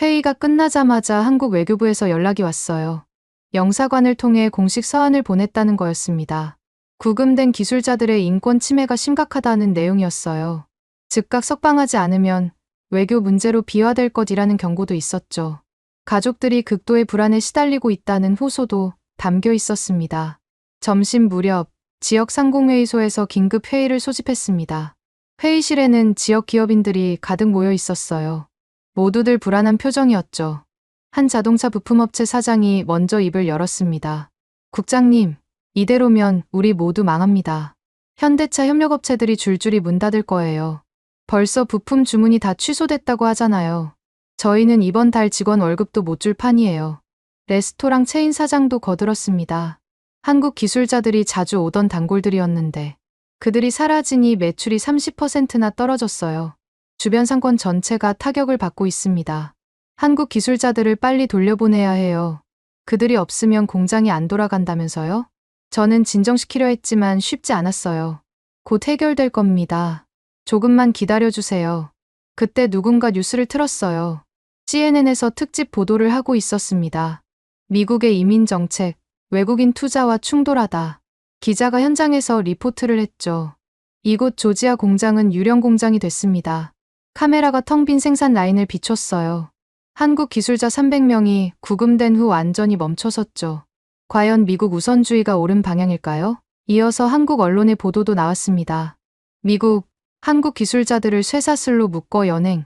S4: 회의가 끝나자마자 한국 외교부에서 연락이 왔어요. 영사관을 통해 공식 서한을 보냈다는 거였습니다. 구금된 기술자들의 인권 침해가 심각하다는 내용이었어요. 즉각 석방하지 않으면 외교 문제로 비화될 것이라는 경고도 있었죠. 가족들이 극도의 불안에 시달리고 있다는 호소도 담겨 있었습니다. 점심 무렵 지역 상공회의소에서 긴급 회의를 소집했습니다. 회의실에는 지역 기업인들이 가득 모여 있었어요. 모두들 불안한 표정이었죠. 한 자동차 부품업체 사장이 먼저 입을 열었습니다. 국장님, 이대로면 우리 모두 망합니다. 현대차 협력업체들이 줄줄이 문 닫을 거예요. 벌써 부품 주문이 다 취소됐다고 하잖아요. 저희는 이번 달 직원 월급도 못 줄 판이에요. 레스토랑 체인 사장도 거들었습니다. 한국 기술자들이 자주 오던 단골들이었는데 그들이 사라지니 매출이 30%나 떨어졌어요. 주변 상권 전체가 타격을 받고 있습니다. 한국 기술자들을 빨리 돌려보내야 해요. 그들이 없으면 공장이 안 돌아간다면서요? 저는 진정시키려 했지만 쉽지 않았어요. 곧 해결될 겁니다. 조금만 기다려주세요. 그때 누군가 뉴스를 틀었어요. CNN에서 특집 보도를 하고 있었습니다. 미국의 이민 정책, 외국인 투자와 충돌하다. 기자가 현장에서 리포트를 했죠. 이곳 조지아 공장은 유령 공장이 됐습니다. 카메라가 텅 빈 생산 라인을 비췄어요. 한국 기술자 300명이 구금된 후 완전히 멈춰섰죠. 과연 미국 우선주의가 옳은 방향일까요? 이어서 한국 언론의 보도도 나왔습니다. 미국, 한국 기술자들을 쇠사슬로 묶어 연행,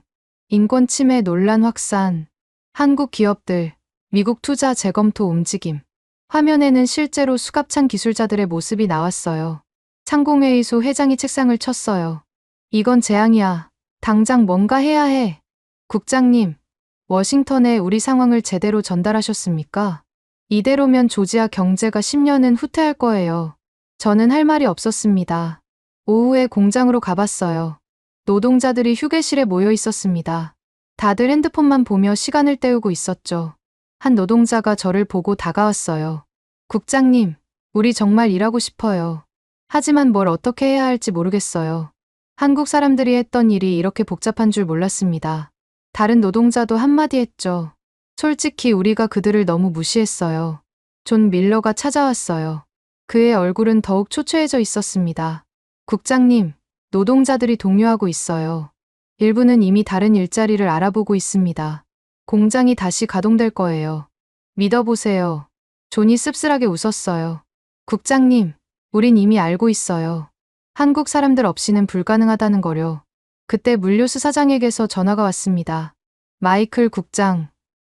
S4: 인권 침해 논란 확산. 한국 기업들, 미국 투자 재검토 움직임. 화면에는 실제로 수갑찬 기술자들의 모습이 나왔어요. 상공회의소 회장이 책상을 쳤어요. 이건 재앙이야. 당장 뭔가 해야 해. 국장님, 워싱턴에 우리 상황을 제대로 전달하셨습니까? 이대로면 조지아 경제가 10년은 후퇴할 거예요. 저는 할 말이 없었습니다. 오후에 공장으로 가봤어요. 노동자들이 휴게실에 모여 있었습니다. 다들 핸드폰만 보며 시간을 때우고 있었죠. 한 노동자가 저를 보고 다가왔어요. 국장님, 우리 정말 일하고 싶어요. 하지만 뭘 어떻게 해야 할지 모르겠어요. 한국 사람들이 했던 일이 이렇게 복잡한 줄 몰랐습니다. 다른 노동자도 한마디 했죠. 솔직히 우리가 그들을 너무 무시했어요. 존 밀러가 찾아왔어요. 그의 얼굴은 더욱 초췌해져 있었습니다. 국장님, 노동자들이 동요하고 있어요. 일부는 이미 다른 일자리를 알아보고 있습니다. 공장이 다시 가동될 거예요. 믿어보세요. 존이 씁쓸하게 웃었어요. 국장님, 우린 이미 알고 있어요. 한국 사람들 없이는 불가능하다는 거요. 그때 물류수 사장에게서 전화가 왔습니다. 마이클 국장,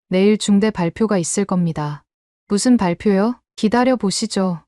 S4: 내일 중대 발표가 있을 겁니다. 무슨 발표요? 기다려 보시죠.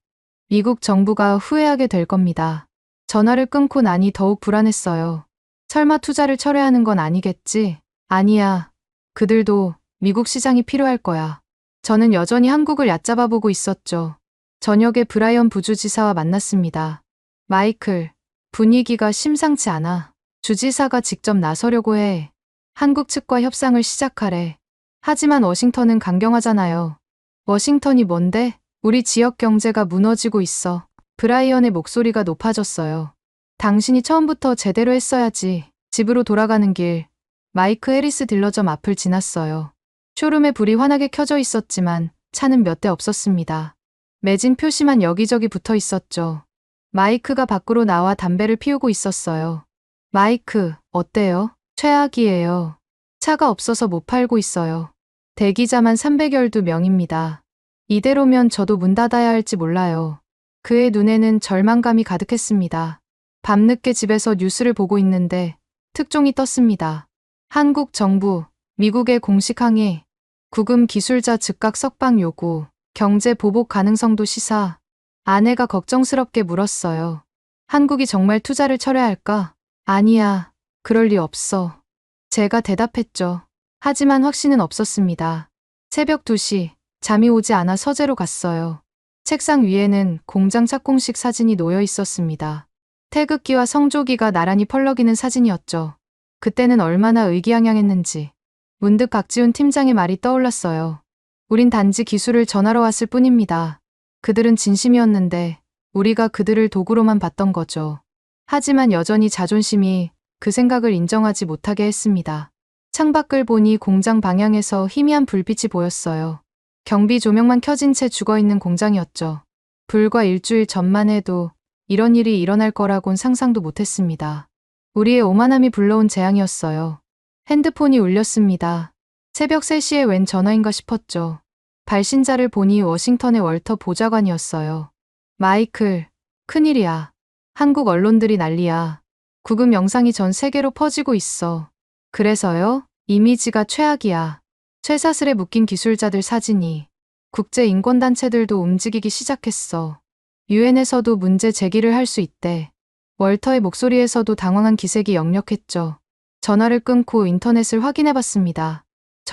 S4: 미국 정부가 후회하게 될 겁니다. 전화를 끊고 나니 더욱 불안했어요. 설마 투자를 철회하는 건 아니겠지? 아니야. 그들도 미국 시장이 필요할 거야. 저는 여전히 한국을 얕잡아 보고 있었죠. 저녁에 브라이언 부주지사와 만났습니다. 마이클, 분위기가 심상치 않아. 주지사가 직접 나서려고 해. 한국 측과 협상을 시작하래. 하지만 워싱턴은 강경하잖아요. 워싱턴이 뭔데? 우리 지역 경제가 무너지고 있어. 브라이언의 목소리가 높아졌어요. 당신이 처음부터 제대로 했어야지. 집으로 돌아가는 길, 마이크 해리스 딜러점 앞을 지났어요. 쇼룸에 불이 환하게 켜져 있었지만 차는 몇 대 없었습니다. 매진 표시만 여기저기 붙어 있었죠. 마이크가 밖으로 나와 담배를 피우고 있었어요. 마이크, 어때요? 최악이에요. 차가 없어서 못 팔고 있어요. 대기자만 312명입니다. 이대로면 저도 문 닫아야 할지 몰라요. 그의 눈에는 절망감이 가득했습니다. 밤늦게 집에서 뉴스를 보고 있는데 특종이 떴습니다. 한국 정부, 미국의 공식 항의, 구금 기술자 즉각 석방 요구, 경제 보복 가능성도 시사. 아내가 걱정스럽게 물었어요. 한국이 정말 투자를 철회할까? 아니야, 그럴 리 없어. 제가 대답했죠. 하지만 확신은 없었습니다. 새벽 2시, 잠이 오지 않아 서재로 갔어요. 책상 위에는 공장 착공식 사진이 놓여 있었습니다. 태극기와 성조기가 나란히 펄럭이는 사진이었죠. 그때는 얼마나 의기양양했는지. 문득 박지훈 팀장의 말이 떠올랐어요. 우린 단지 기술을 전하러 왔을 뿐입니다. 그들은 진심이었는데 우리가 그들을 도구로만 봤던 거죠. 하지만 여전히 자존심이 그 생각을 인정하지 못하게 했습니다. 창밖을 보니 공장 방향에서 희미한 불빛이 보였어요. 경비 조명만 켜진 채 죽어있는 공장이었죠. 불과 일주일 전만 해도 이런 일이 일어날 거라곤 상상도 못했습니다. 우리의 오만함이 불러온 재앙이었어요. 핸드폰이 울렸습니다. 새벽 3시에 웬 전화인가 싶었죠. 발신자를 보니 워싱턴의 월터 보좌관이었어요. 마이클, 큰일이야. 한국 언론들이 난리야. 구금 영상이 전 세계로 퍼지고 있어. 그래서요? 이미지가 최악이야. 쇠사슬에 묶인 기술자들 사진이. 국제 인권단체들도 움직이기 시작했어. 유엔에서도 문제 제기를 할 수 있대. 월터의 목소리에서도 당황한 기색이 역력했죠. 전화를 끊고 인터넷을 확인해봤습니다.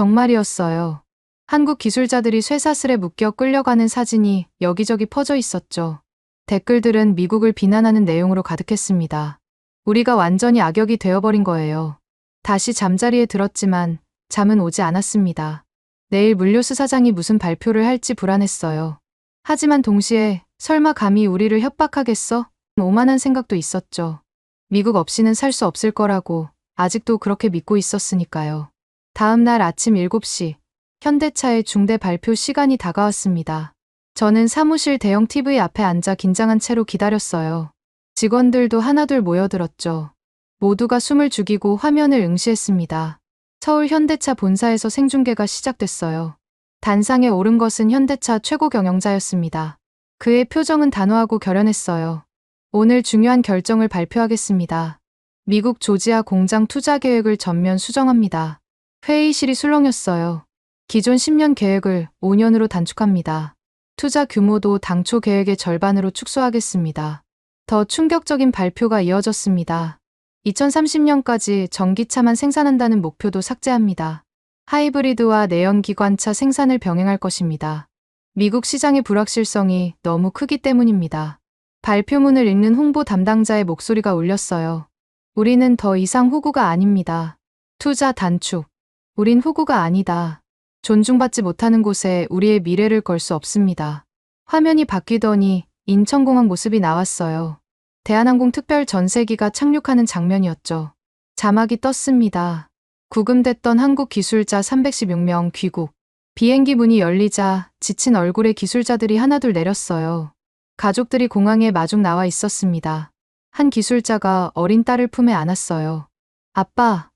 S4: 정말이었어요. 한국 기술자들이 쇠사슬에 묶여 끌려가는 사진이 여기저기 퍼져 있었죠. 댓글들은 미국을 비난하는 내용으로 가득했습니다. 우리가 완전히 악역이 되어버린 거예요. 다시 잠자리에 들었지만 잠은 오지 않았습니다. 내일 물류수 사장이 무슨 발표를 할지 불안했어요. 하지만 동시에 설마 감히 우리를 협박하겠어? 오만한 생각도 있었죠. 미국 없이는 살 수 없을 거라고 아직도 그렇게 믿고 있었으니까요. 다음 날 아침 7시, 현대차의 중대 발표 시간이 다가왔습니다. 저는 사무실 대형 TV 앞에 앉아 긴장한 채로 기다렸어요. 직원들도 하나둘 모여들었죠. 모두가 숨을 죽이고 화면을 응시했습니다. 서울 현대차 본사에서 생중계가 시작됐어요. 단상에 오른 것은 현대차 최고 경영자였습니다. 그의 표정은 단호하고 결연했어요. 오늘 중요한 결정을 발표하겠습니다. 미국 조지아 공장 투자 계획을 전면 수정합니다. 회의실이 술렁였어요. 기존 10년 계획을 5년으로 단축합니다. 투자 규모도 당초 계획의 절반으로 축소하겠습니다. 더 충격적인 발표가 이어졌습니다. 2030년까지 전기차만 생산한다는 목표도 삭제합니다. 하이브리드와 내연기관차 생산을 병행할 것입니다. 미국 시장의 불확실성이 너무 크기 때문입니다. 발표문을 읽는 홍보 담당자의 목소리가 울렸어요. 우리는 더 이상 호구가 아닙니다. 투자 단축. 우린 호구가 아니다. 존중받지 못하는 곳에 우리의 미래를 걸 수 없습니다. 화면이 바뀌더니 인천공항 모습이 나왔어요. 대한항공 특별 전세기가 착륙하는 장면이었죠. 자막이 떴습니다. 구금됐던 한국 기술자 316명 귀국. 비행기 문이 열리자 지친 얼굴의 기술자들이 하나둘 내렸어요. 가족들이 공항에 마중 나와 있었습니다. 한 기술자가 어린 딸을 품에 안았어요. 아빠,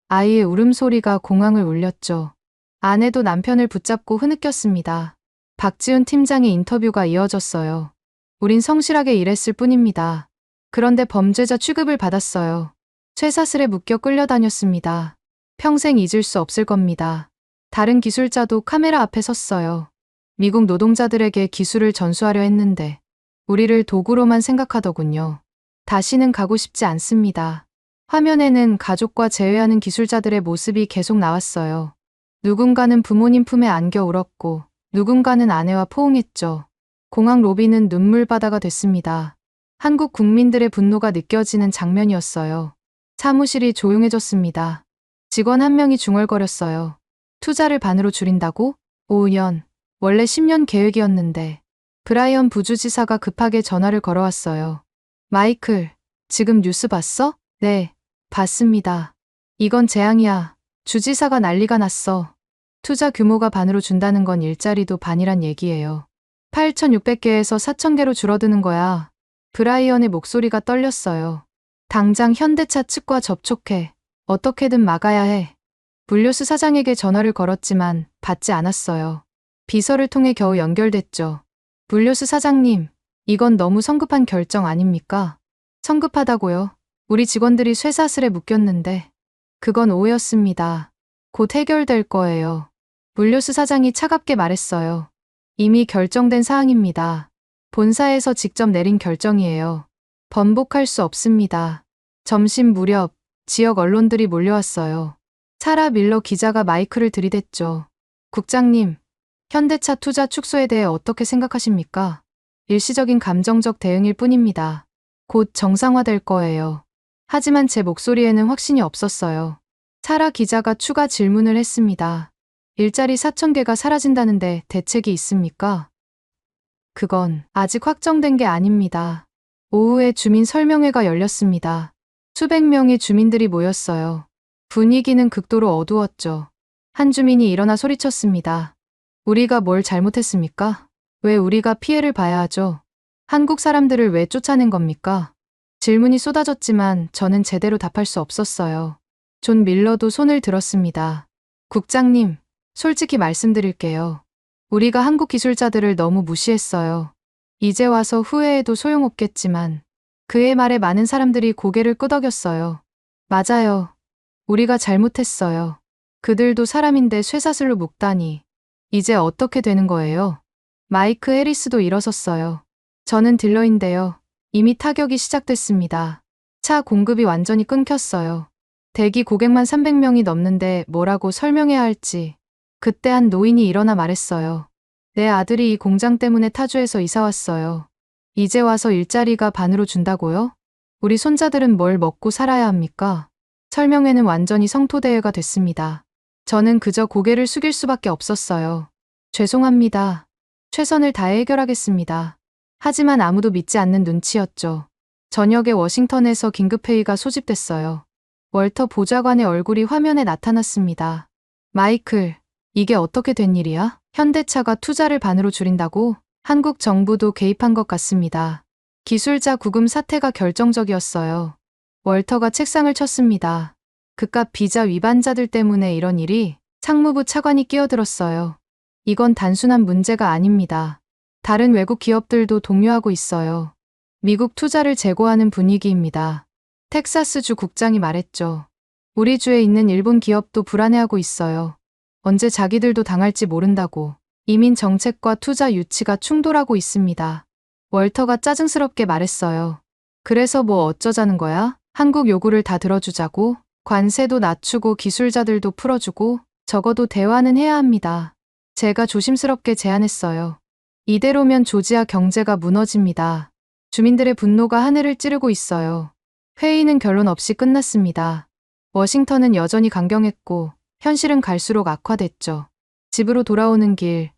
S4: 아이의 울음소리가 공항을 울렸죠. 아내도 남편을 붙잡고 흐느꼈습니다. 박지훈 팀장의 인터뷰가 이어졌어요. 우린 성실하게 일했을 뿐입니다. 그런데 범죄자 취급을 받았어요. 쇠사슬에 묶여 끌려다녔습니다. 평생 잊을 수 없을 겁니다. 다른 기술자도 카메라 앞에 섰어요. 미국 노동자들에게 기술을 전수하려 했는데 우리를 도구로만 생각하더군요. 다시는 가고 싶지 않습니다. 화면에는 가족과 재회하는 기술자들의 모습이 계속 나왔어요. 누군가는 부모님 품에 안겨 울었고 누군가는 아내와 포옹했죠. 공항 로비는 눈물바다가 됐습니다. 한국 국민들의 분노가 느껴지는 장면이었어요. 사무실이 조용해졌습니다. 직원 한 명이 중얼거렸어요. 투자를 반으로 줄인다고? 5년. 원래 10년 계획이었는데. 브라이언 부주지사가 급하게 전화를 걸어왔어요. 마이클, 지금 뉴스 봤어? 네, 봤습니다. 이건 재앙이야. 주지사가 난리가 났어. 투자 규모가 반으로 준다는 건 일자리도 반이란 얘기예요. 8,600개에서 4,000개로 줄어드는 거야. 브라이언의 목소리가 떨렸어요. 당장 현대차 측과 접촉해. 어떻게든 막아야 해. 불료스 사장에게 전화를 걸었지만 받지 않았어요. 비서를 통해 겨우 연결됐죠. 불료스 사장님, 이건 너무 성급한 결정 아닙니까? 성급하다고요? 우리 직원들이 쇠사슬에 묶였는데. 그건 오해였습니다. 곧 해결될 거예요. 불료스 사장이 차갑게 말했어요. 이미 결정된 사항입니다. 본사에서 직접 내린 결정이에요. 번복할 수 없습니다. 점심 무렵 지역 언론들이 몰려왔어요. 사라 밀러 기자가 마이크를 들이댔죠. 국장님, 현대차 투자 축소에 대해 어떻게 생각하십니까? 일시적인 감정적 대응일 뿐입니다. 곧 정상화될 거예요. 하지만 제 목소리에는 확신이 없었어요. 사라 기자가 추가 질문을 했습니다. 일자리 4,000개가 사라진다는데 대책이 있습니까? 그건 아직 확정된 게 아닙니다. 오후에 주민 설명회가 열렸습니다. 수백 명의 주민들이 모였어요. 분위기는 극도로 어두웠죠. 한 주민이 일어나 소리쳤습니다. 우리가 뭘 잘못했습니까? 왜 우리가 피해를 봐야 하죠? 한국 사람들을 왜 쫓아낸 겁니까? 질문이 쏟아졌지만 저는 제대로 답할 수 없었어요. 존 밀러도 손을 들었습니다. 국장님, 솔직히 말씀드릴게요. 우리가 한국 기술자들을 너무 무시했어요. 이제 와서 후회해도 소용없겠지만 그의 말에 많은 사람들이 고개를 끄덕였어요. 맞아요. 우리가 잘못했어요. 그들도 사람인데 쇠사슬로 묶다니. 이제 어떻게 되는 거예요? 마이크 해리스도 일어섰어요. 저는 딜러인데요. 이미 타격이 시작됐습니다. 차 공급이 완전히 끊겼어요. 대기 고객만 300명이 넘는데 뭐라고 설명해야 할지. 그때 한 노인이 일어나 말했어요. 내 아들이 이 공장 때문에 타주에서 이사 왔어요. 이제 와서 일자리가 반으로 준다고요? 우리 손자들은 뭘 먹고 살아야 합니까? 설명회는 완전히 성토대회가 됐습니다. 저는 그저 고개를 숙일 수밖에 없었어요. 죄송합니다. 최선을 다해 해결하겠습니다. 하지만 아무도 믿지 않는 눈치였죠. 저녁에 워싱턴에서 긴급회의가 소집됐어요. 월터 보좌관의 얼굴이 화면에 나타났습니다. 마이클, 이게 어떻게 된 일이야? 현대차가 투자를 반으로 줄인다고? 한국 정부도 개입한 것 같습니다. 기술자 구금 사태가 결정적이었어요. 월터가 책상을 쳤습니다. 그깟 비자 위반자들 때문에 이런 일이? 상무부 차관이 끼어들었어요. 이건 단순한 문제가 아닙니다. 다른 외국 기업들도 동요하고 있어요. 미국 투자를 제고하는 분위기입니다. 텍사스주 국장이 말했죠. 우리 주에 있는 일본 기업도 불안해하고 있어요. 언제 자기들도 당할지 모른다고. 이민 정책과 투자 유치가 충돌하고 있습니다. 월터가 짜증스럽게 말했어요. 그래서 뭐 어쩌자는 거야? 한국 요구를 다 들어주자고? 관세도 낮추고 기술자들도 풀어주고 적어도 대화는 해야 합니다. 제가 조심스럽게 제안했어요. 이대로면 조지아 경제가 무너집니다. 주민들의 분노가 하늘을 찌르고 있어요. 회의는 결론 없이 끝났습니다. 워싱턴은 여전히 강경했고 현실은 갈수록 악화됐죠. 집으로 돌아오는 길,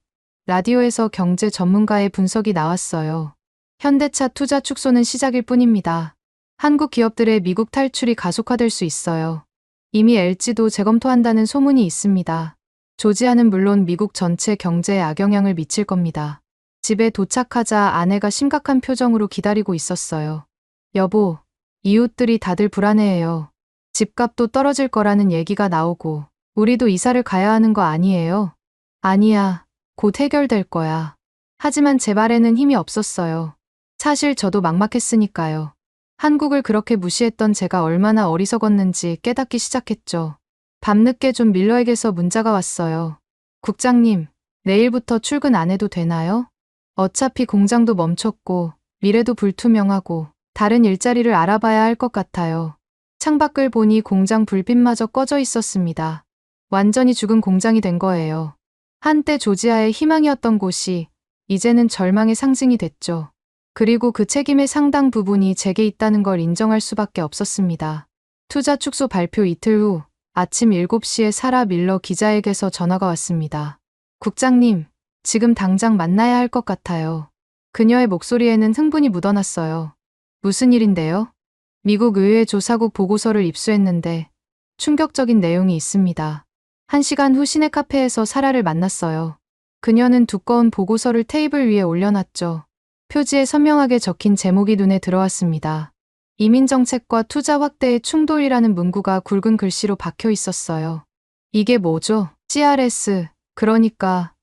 S4: 라디오에서 경제 전문가의 분석이 나왔어요. 현대차 투자 축소는 시작일 뿐입니다. 한국 기업들의 미국 탈출이 가속화될 수 있어요. 이미 LG도 재검토한다는 소문이 있습니다. 조지아는 물론 미국 전체 경제에 악영향을 미칠 겁니다. 집에 도착하자 아내가 심각한 표정으로 기다리고 있었어요. 여보, 이웃들이 다들 불안해해요. 집값도 떨어질 거라는 얘기가 나오고 우리도 이사를 가야 하는 거 아니에요? 아니야, 곧 해결될 거야. 하지만 제 말에는 힘이 없었어요. 사실 저도 막막했으니까요. 한국을 그렇게 무시했던 제가 얼마나 어리석었는지 깨닫기 시작했죠. 밤늦게 존 밀러에게서 문자가 왔어요. 국장님, 내일부터 출근 안 해도 되나요? 어차피 공장도 멈췄고 미래도 불투명하고 다른 일자리를 알아봐야 할 것 같아요. 창밖을 보니 공장 불빛마저 꺼져 있었습니다. 완전히 죽은 공장이 된 거예요. 한때 조지아의 희망이었던 곳이 이제는 절망의 상징이 됐죠. 그리고 그 책임의 상당 부분이 제게 있다는 걸 인정할 수밖에 없었습니다. 투자 축소 발표 이틀 후 아침 7시에 사라 밀러 기자에게서 전화가 왔습니다. 국장님, 지금 당장 만나야 할 것 같아요. 그녀의 목소리에는 흥분이 묻어났어요. 무슨 일인데요? 미국 의회 조사국 보고서를 입수했는데 충격적인 내용이 있습니다. 1시간 후 시내 카페에서 사라를 만났어요. 그녀는 두꺼운 보고서를 테이블 위에 올려놨죠. 표지에 선명하게 적힌 제목이 눈에 들어왔습니다. 이민정책과 투자 확대의 충돌이라는 문구가 굵은 글씨로 박혀 있었어요. 이게 뭐죠? CRS, 그러니까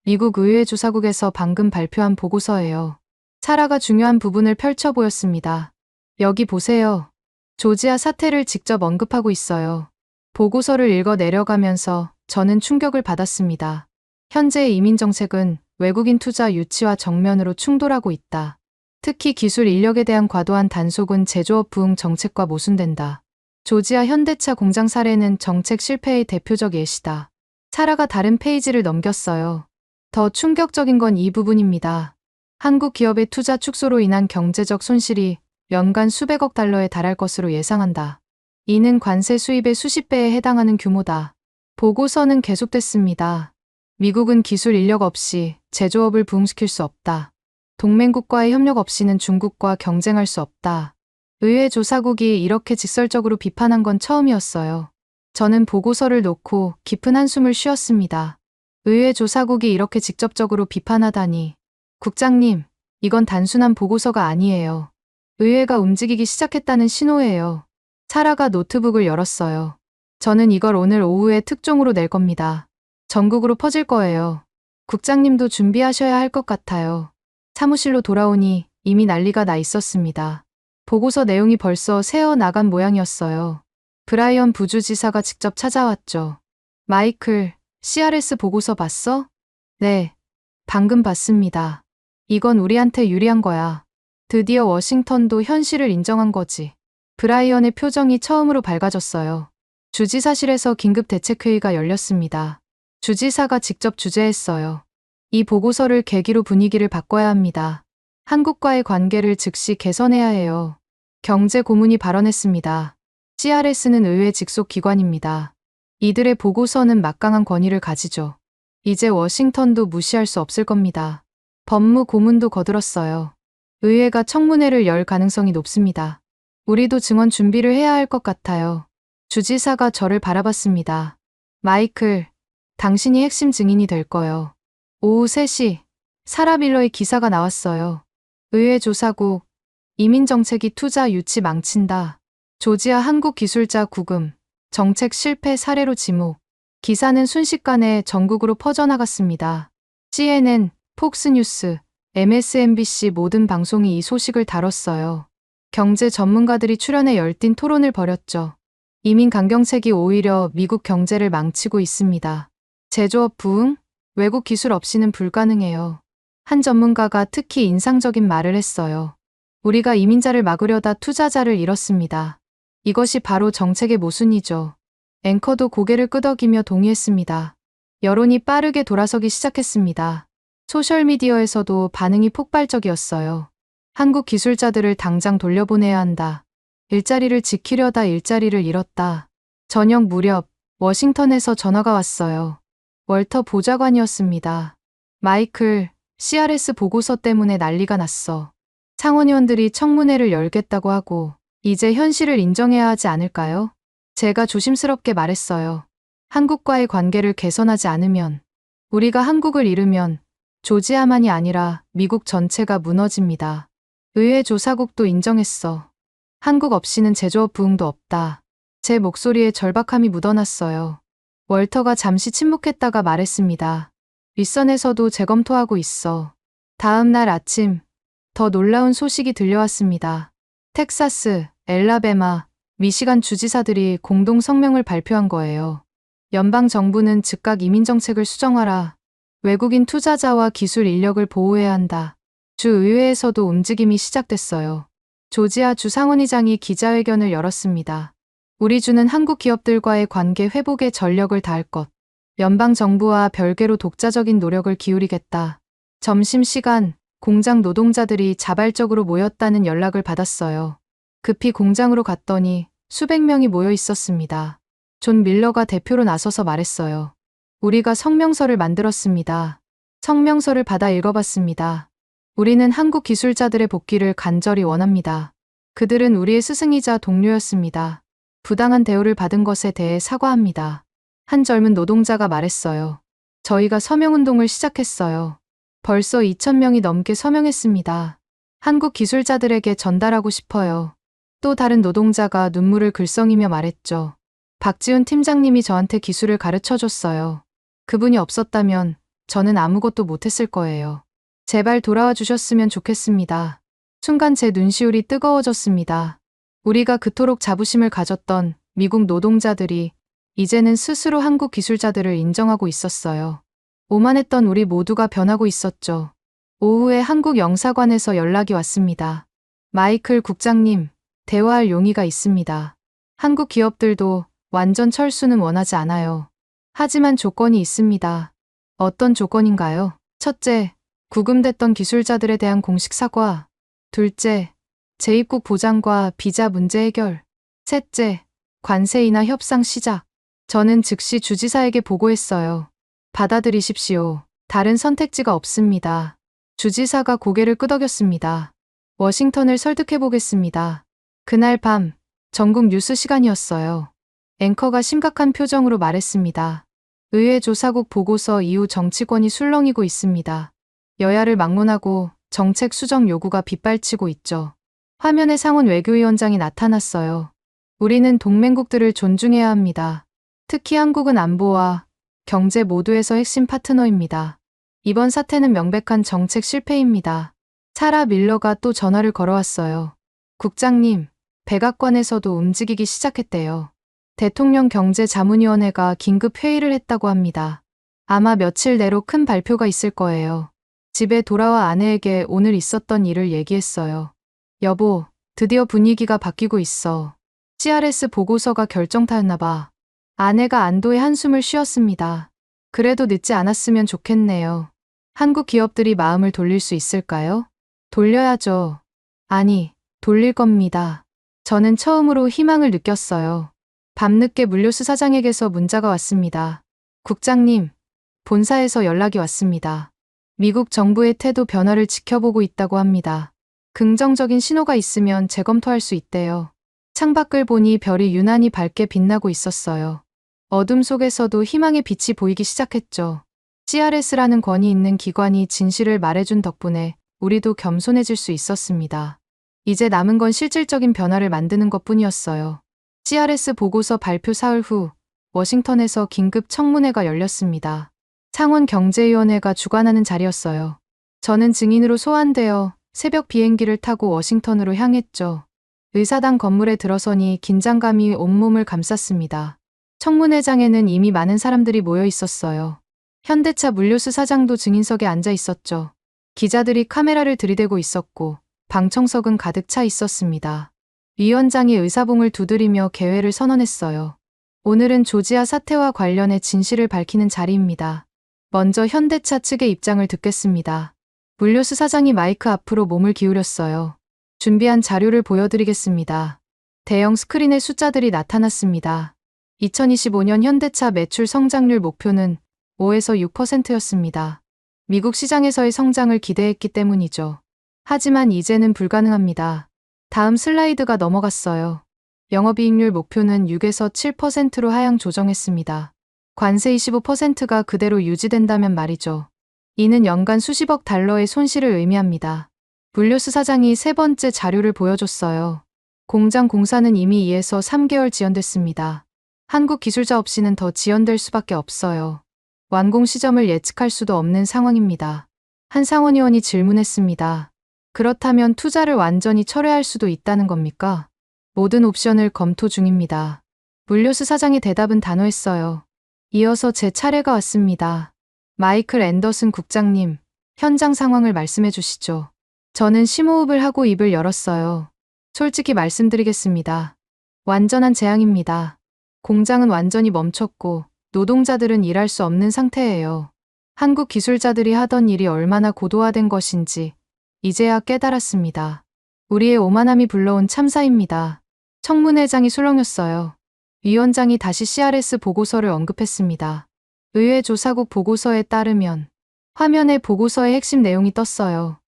S4: 미국 의회 조사국에서 방금 발표한 보고서예요. 사라가 중요한 부분을 펼쳐 보였습니다. 여기 보세요. 조지아 사태를 직접 언급하고 있어요. 보고서를 읽어 내려가면서 저는 충격을 받았습니다. 현재의 이민정책은 외국인 투자 유치와 정면으로 충돌하고 있다. 특히 기술 인력에 대한 과도한 단속은 제조업 부흥 정책과 모순된다. 조지아 현대차 공장 사례는 정책 실패의 대표적 예시다. 사라가 다른 페이지를 넘겼어요. 더 충격적인 건 이 부분입니다. 한국 기업의 투자 축소로 인한 경제적 손실이 연간 수백억 달러에 달할 것으로 예상한다. 이는 관세 수입의 수십 배에 해당하는 규모다. 보고서는 계속됐습니다. 미국은 기술 인력 없이 제조업을 부흥시킬 수 없다. 동맹국과의 협력 없이는 중국과 경쟁할 수 없다. 의회 조사국이 이렇게 직설적으로 비판한 건 처음이었어요. 저는 보고서를 놓고 깊은 한숨을 쉬었습니다. 의회 조사국이 이렇게 직접적으로 비판하다니. 국장님, 이건 단순한 보고서가 아니에요. 의회가 움직이기 시작했다는 신호예요. 사라가 노트북을 열었어요. 저는 이걸 오늘 오후에 특종으로 낼 겁니다. 전국으로 퍼질 거예요. 국장님도 준비하셔야 할 것 같아요. 사무실로 돌아오니 이미 난리가 나 있었습니다. 보고서 내용이 벌써 새어 나간 모양이었어요. 브라이언 부주지사가 직접 찾아왔죠. 마이클, CRS 보고서 봤어? 네, 방금 봤습니다. 이건 우리한테 유리한 거야. 드디어 워싱턴도 현실을 인정한 거지. 브라이언의 표정이 처음으로 밝아졌어요. 주지사실에서 긴급 대책회의가 열렸습니다. 주지사가 직접 주재했어요. 이 보고서를 계기로 분위기를 바꿔야 합니다. 한국과의 관계를 즉시 개선해야 해요. 경제 고문이 발언했습니다. CRS는 의회 직속 기관입니다. 이들의 보고서는 막강한 권위를 가지죠. 이제 워싱턴도 무시할 수 없을 겁니다. 법무 고문도 거들었어요. 의회가 청문회를 열 가능성이 높습니다. 우리도 증언 준비를 해야 할 것 같아요. 주지사가 저를 바라봤습니다. 마이클, 당신이 핵심 증인이 될 거요. 오후 3시, 사라 밀러의 기사가 나왔어요. 의회 조사국, 이민정책이 투자 유치 망친다. 조지아 한국기술자 구금, 정책 실패 사례로 지목. 기사는 순식간에 전국으로 퍼져나갔습니다. CNN, 폭스뉴스, MSNBC 모든 방송이 이 소식을 다뤘어요. 경제 전문가들이 출연해 열띤 토론을 벌였죠. 이민 강경책이 오히려 미국 경제를 망치고 있습니다. 제조업 부흥? 외국 기술 없이는 불가능해요. 한 전문가가 특히 인상적인 말을 했어요. 우리가 이민자를 막으려다 투자자를 잃었습니다. 이것이 바로 정책의 모순이죠. 앵커도 고개를 끄덕이며 동의했습니다. 여론이 빠르게 돌아서기 시작했습니다. 소셜미디어에서도 반응이 폭발적이었어요. 한국 기술자들을 당장 돌려보내야 한다. 일자리를 지키려다 일자리를 잃었다. 저녁 무렵 워싱턴에서 전화가 왔어요. 월터 보좌관이었습니다. 마이클, CRS 보고서 때문에 난리가 났어. 상원의원들이 청문회를 열겠다고 하고 이제 현실을 인정해야 하지 않을까요? 제가 조심스럽게 말했어요. 한국과의 관계를 개선하지 않으면, 우리가 한국을 잃으면 조지아만이 아니라 미국 전체가 무너집니다. 의회 조사국도 인정했어. 한국 없이는 제조업 부흥도 없다. 제 목소리에 절박함이 묻어났어요. 월터가 잠시 침묵했다가 말했습니다. 윗선에서도 재검토하고 있어. 다음 날 아침, 더 놀라운 소식이 들려왔습니다. 텍사스, 엘라베마, 미시간 주지사들이 공동 성명을 발표한 거예요. 연방 정부는 즉각 이민 정책을 수정하라. 외국인 투자자와 기술 인력을 보호해야 한다. 주 의회에서도 움직임이 시작됐어요. 조지아 주 상원의장이 기자회견을 열었습니다. 우리 주는 한국 기업들과의 관계 회복에 전력을 다할 것. 연방 정부와 별개로 독자적인 노력을 기울이겠다. 점심시간, 공장 노동자들이 자발적으로 모였다는 연락을 받았어요. 급히 공장으로 갔더니 수백 명이 모여 있었습니다. 존 밀러가 대표로 나서서 말했어요. 우리가 성명서를 만들었습니다. 성명서를 받아 읽어봤습니다. 우리는 한국 기술자들의 복귀를 간절히 원합니다. 그들은 우리의 스승이자 동료였습니다. 부당한 대우를 받은 것에 대해 사과합니다. 한 젊은 노동자가 말했어요. 저희가 서명운동을 시작했어요. 벌써 2,000명이 넘게 서명했습니다. 한국 기술자들에게 전달하고 싶어요. 또 다른 노동자가 눈물을 글썽이며 말했죠. 박지훈 팀장님이 저한테 기술을 가르쳐줬어요. 그분이 없었다면 저는 아무것도 못했을 거예요. 제발 돌아와 주셨으면 좋겠습니다. 순간 제 눈시울이 뜨거워졌습니다. 우리가 그토록 자부심을 가졌던 미국 노동자들이 이제는 스스로 한국 기술자들을 인정하고 있었어요. 오만했던 우리 모두가 변하고 있었죠. 오후에 한국 영사관에서 연락이 왔습니다. 마이클 국장님, 대화할 용의가 있습니다. 한국 기업들도 완전 철수는 원하지 않아요. 하지만 조건이 있습니다. 어떤 조건인가요? 첫째, 구금됐던 기술자들에 대한 공식 사과. 둘째, 재입국 보장과 비자 문제 해결. 셋째, 관세 인하 협상 시작. 저는 즉시 주지사에게 보고했어요. 받아들이십시오. 다른 선택지가 없습니다. 주지사가 고개를 끄덕였습니다. 워싱턴을 설득해보겠습니다. 그날 밤, 전국 뉴스 시간이었어요. 앵커가 심각한 표정으로 말했습니다. 의회 조사국 보고서 이후 정치권이 술렁이고 있습니다. 여야를 막론하고 정책 수정 요구가 빗발치고 있죠. 화면에 상원 외교위원장이 나타났어요. 우리는 동맹국들을 존중해야 합니다. 특히 한국은 안보와 경제 모두에서 핵심 파트너입니다. 이번 사태는 명백한 정책 실패입니다. 사라 밀러가 또 전화를 걸어왔어요. 국장님, 백악관에서도 움직이기 시작했대요. 대통령 경제자문위원회가 긴급 회의를 했다고 합니다. 아마 며칠 내로 큰 발표가 있을 거예요. 집에 돌아와 아내에게 오늘 있었던 일을 얘기했어요. 여보, 드디어 분위기가 바뀌고 있어. CRS 보고서가 결정타였나 봐. 아내가 안도의 한숨을 쉬었습니다. 그래도 늦지 않았으면 좋겠네요. 한국 기업들이 마음을 돌릴 수 있을까요? 돌려야죠. 아니, 돌릴 겁니다. 저는 처음으로 희망을 느꼈어요. 밤늦게 물류수사장에게서 문자가 왔습니다. 국장님, 본사에서 연락이 왔습니다. 미국 정부의 태도 변화를 지켜보고 있다고 합니다. 긍정적인 신호가 있으면 재검토할 수 있대요. 창밖을 보니 별이 유난히 밝게 빛나고 있었어요. 어둠 속에서도 희망의 빛이 보이기 시작했죠. CRS라는 권위 있는 기관이 진실을 말해준 덕분에 우리도 겸손해질 수 있었습니다. 이제 남은 건 실질적인 변화를 만드는 것뿐이었어요. CRS 보고서 발표 사흘 후 워싱턴에서 긴급 청문회가 열렸습니다. 상원 경제위원회가 주관하는 자리였어요. 저는 증인으로 소환되어 새벽 비행기를 타고 워싱턴으로 향했죠. 의사당 건물에 들어서니 긴장감이 온몸을 감쌌습니다. 청문회장에는 이미 많은 사람들이 모여 있었어요. 현대차 물류수 사장도 증인석에 앉아 있었죠. 기자들이 카메라를 들이대고 있었고 방청석은 가득 차 있었습니다. 위원장이 의사봉을 두드리며 개회를 선언했어요. 오늘은 조지아 사태와 관련해 진실을 밝히는 자리입니다. 먼저 현대차 측의 입장을 듣겠습니다. 물류수 사장이 마이크 앞으로 몸을 기울였어요. 준비한 자료를 보여드리겠습니다. 대형 스크린에 숫자들이 나타났습니다. 2025년 현대차 매출 성장률 목표는 5에서 6%였습니다. 미국 시장에서의 성장을 기대했기 때문이죠. 하지만 이제는 불가능합니다. 다음 슬라이드가 넘어갔어요. 영업이익률 목표는 6에서 7%로 하향 조정했습니다. 관세 25%가 그대로 유지된다면 말이죠. 이는 연간 수십억 달러의 손실을 의미합니다. 물류수 사장이 세 번째 자료를 보여줬어요. 공장 공사는 이미 2에서 3개월 지연됐습니다. 한국 기술자 없이는 더 지연될 수밖에 없어요. 완공 시점을 예측할 수도 없는 상황입니다. 한 상원의원이 질문했습니다. 그렇다면 투자를 완전히 철회할 수도 있다는 겁니까? 모든 옵션을 검토 중입니다. 물류수 사장의 대답은 단호했어요. 이어서 제 차례가 왔습니다. 마이클 앤더슨 국장님, 현장 상황을 말씀해 주시죠. 저는 심호흡을 하고 입을 열었어요. 솔직히 말씀드리겠습니다. 완전한 재앙입니다. 공장은 완전히 멈췄고 노동자들은 일할 수 없는 상태예요. 한국 기술자들이 하던 일이 얼마나 고도화된 것인지 이제야 깨달았습니다. 우리의 오만함이 불러온 참사입니다. 청문회장이 술렁였어요. 위원장이 다시 CRS 보고서를 언급했습니다. 의회 조사국 보고서에 따르면 화면에 보고서의 핵심 내용이 떴어요.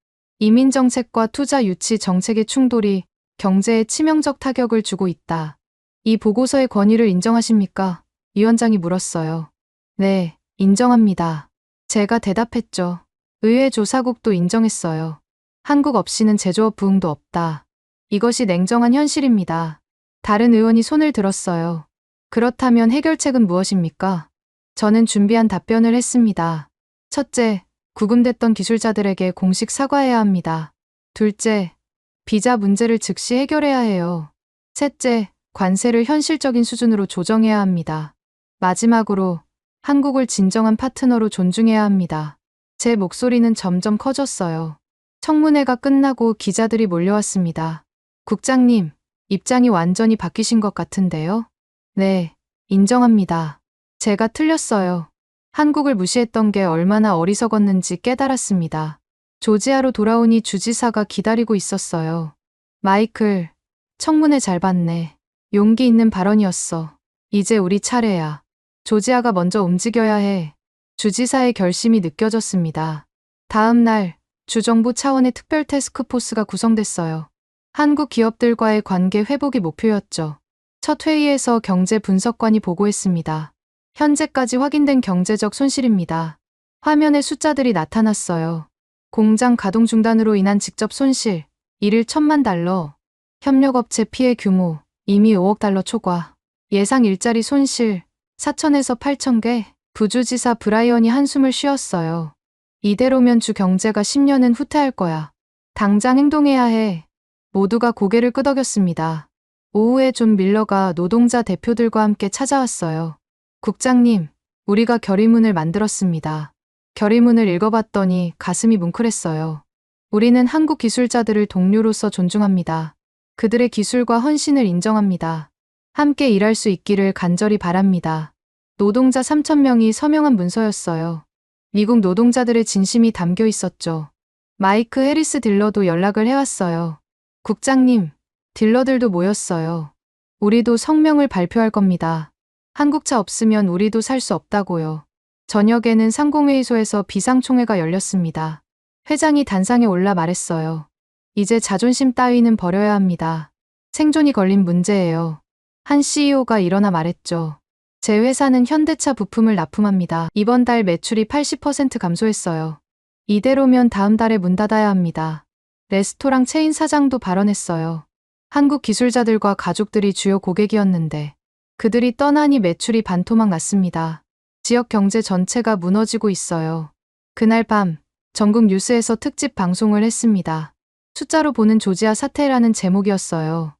S4: 이민정책과 투자 유치 정책의 충돌이 경제에 치명적 타격을 주고 있다. 이 보고서의 권위를 인정하십니까? 위원장이 물었어요. 네, 인정합니다. 제가 대답했죠. 의회 조사국도 인정했어요. 한국 없이는 제조업 부흥도 없다. 이것이 냉정한 현실입니다. 다른 의원이 손을 들었어요. 그렇다면 해결책은 무엇입니까? 저는 준비한 답변을 했습니다. 첫째, 구금됐던 기술자들에게 공식 사과해야 합니다. 둘째, 비자 문제를 즉시 해결해야 해요. 셋째, 관세를 현실적인 수준으로 조정해야 합니다. 마지막으로 한국을 진정한 파트너로 존중해야 합니다. 제 목소리는 점점 커졌어요. 청문회가 끝나고 기자들이 몰려왔습니다. 국장님, 입장이 완전히 바뀌신 것 같은데요? 네, 인정합니다. 제가 틀렸어요. 한국을 무시했던 게 얼마나 어리석었는지 깨달았습니다. 조지아로 돌아오니 주지사가 기다리고 있었어요. 마이클, 청문회 잘 봤네. 용기 있는 발언이었어. 이제 우리 차례야. 조지아가 먼저 움직여야 해. 주지사의 결심이 느껴졌습니다. 다음 날, 주정부 차원의 특별 태스크포스가 구성됐어요. 한국 기업들과의 관계 회복이 목표였죠. 첫 회의에서 경제 분석관이 보고했습니다. 현재까지 확인된 경제적 손실입니다. 화면에 숫자들이 나타났어요. 공장 가동 중단으로 인한 직접 손실, 1일 1,000만 달러. 협력업체 피해 규모, 이미 5억 달러 초과. 예상 일자리 손실, 4,000에서 8,000개. 부주지사 브라이언이 한숨을 쉬었어요. 이대로면 주 경제가 10년은 후퇴할 거야. 당장 행동해야 해. 모두가 고개를 끄덕였습니다. 오후에 존 밀러가 노동자 대표들과 함께 찾아왔어요. 국장님, 우리가 결의문을 만들었습니다. 결의문을 읽어봤더니 가슴이 뭉클했어요. 우리는 한국 기술자들을 동료로서 존중합니다. 그들의 기술과 헌신을 인정합니다. 함께 일할 수 있기를 간절히 바랍니다. 노동자 3,000명이 서명한 문서였어요. 미국 노동자들의 진심이 담겨 있었죠. 마이크 해리스 딜러도 연락을 해왔어요. 국장님, 딜러들도 모였어요. 우리도 성명을 발표할 겁니다. 한국차 없으면 우리도 살 수 없다고요. 저녁에는 상공회의소에서 비상총회가 열렸습니다. 회장이 단상에 올라 말했어요. 이제 자존심 따위는 버려야 합니다. 생존이 걸린 문제예요. 한 CEO가 일어나 말했죠. 제 회사는 현대차 부품을 납품합니다. 이번 달 매출이 80% 감소했어요. 이대로면 다음 달에 문 닫아야 합니다. 레스토랑 체인 사장도 발언했어요. 한국 기술자들과 가족들이 주요 고객이었는데 그들이 떠나니 매출이 반토막 났습니다. 지역 경제 전체가 무너지고 있어요. 그날 밤 전국 뉴스에서 특집 방송을 했습니다. 숫자로 보는 조지아 사태라는 제목이었어요.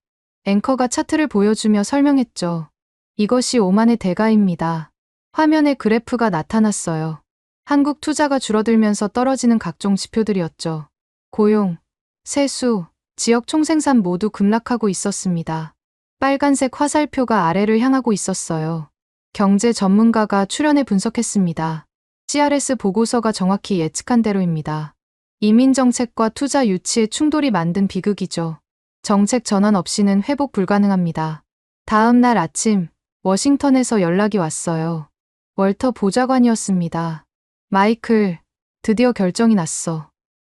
S4: 앵커가 차트를 보여주며 설명했죠. 이것이 오만의 대가입니다. 화면에 그래프가 나타났어요. 한국 투자가 줄어들면서 떨어지는 각종 지표들이었죠. 고용, 세수, 지역 총생산 모두 급락하고 있었습니다. 빨간색 화살표가 아래를 향하고 있었어요. 경제 전문가가 출연해 분석했습니다. CRS 보고서가 정확히 예측한 대로입니다. 이민 정책과 투자 유치의 충돌이 만든 비극이죠. 정책 전환 없이는 회복 불가능합니다. 다음 날 아침, 워싱턴에서 연락이 왔어요. 월터 보좌관이었습니다. 마이클, 드디어 결정이 났어.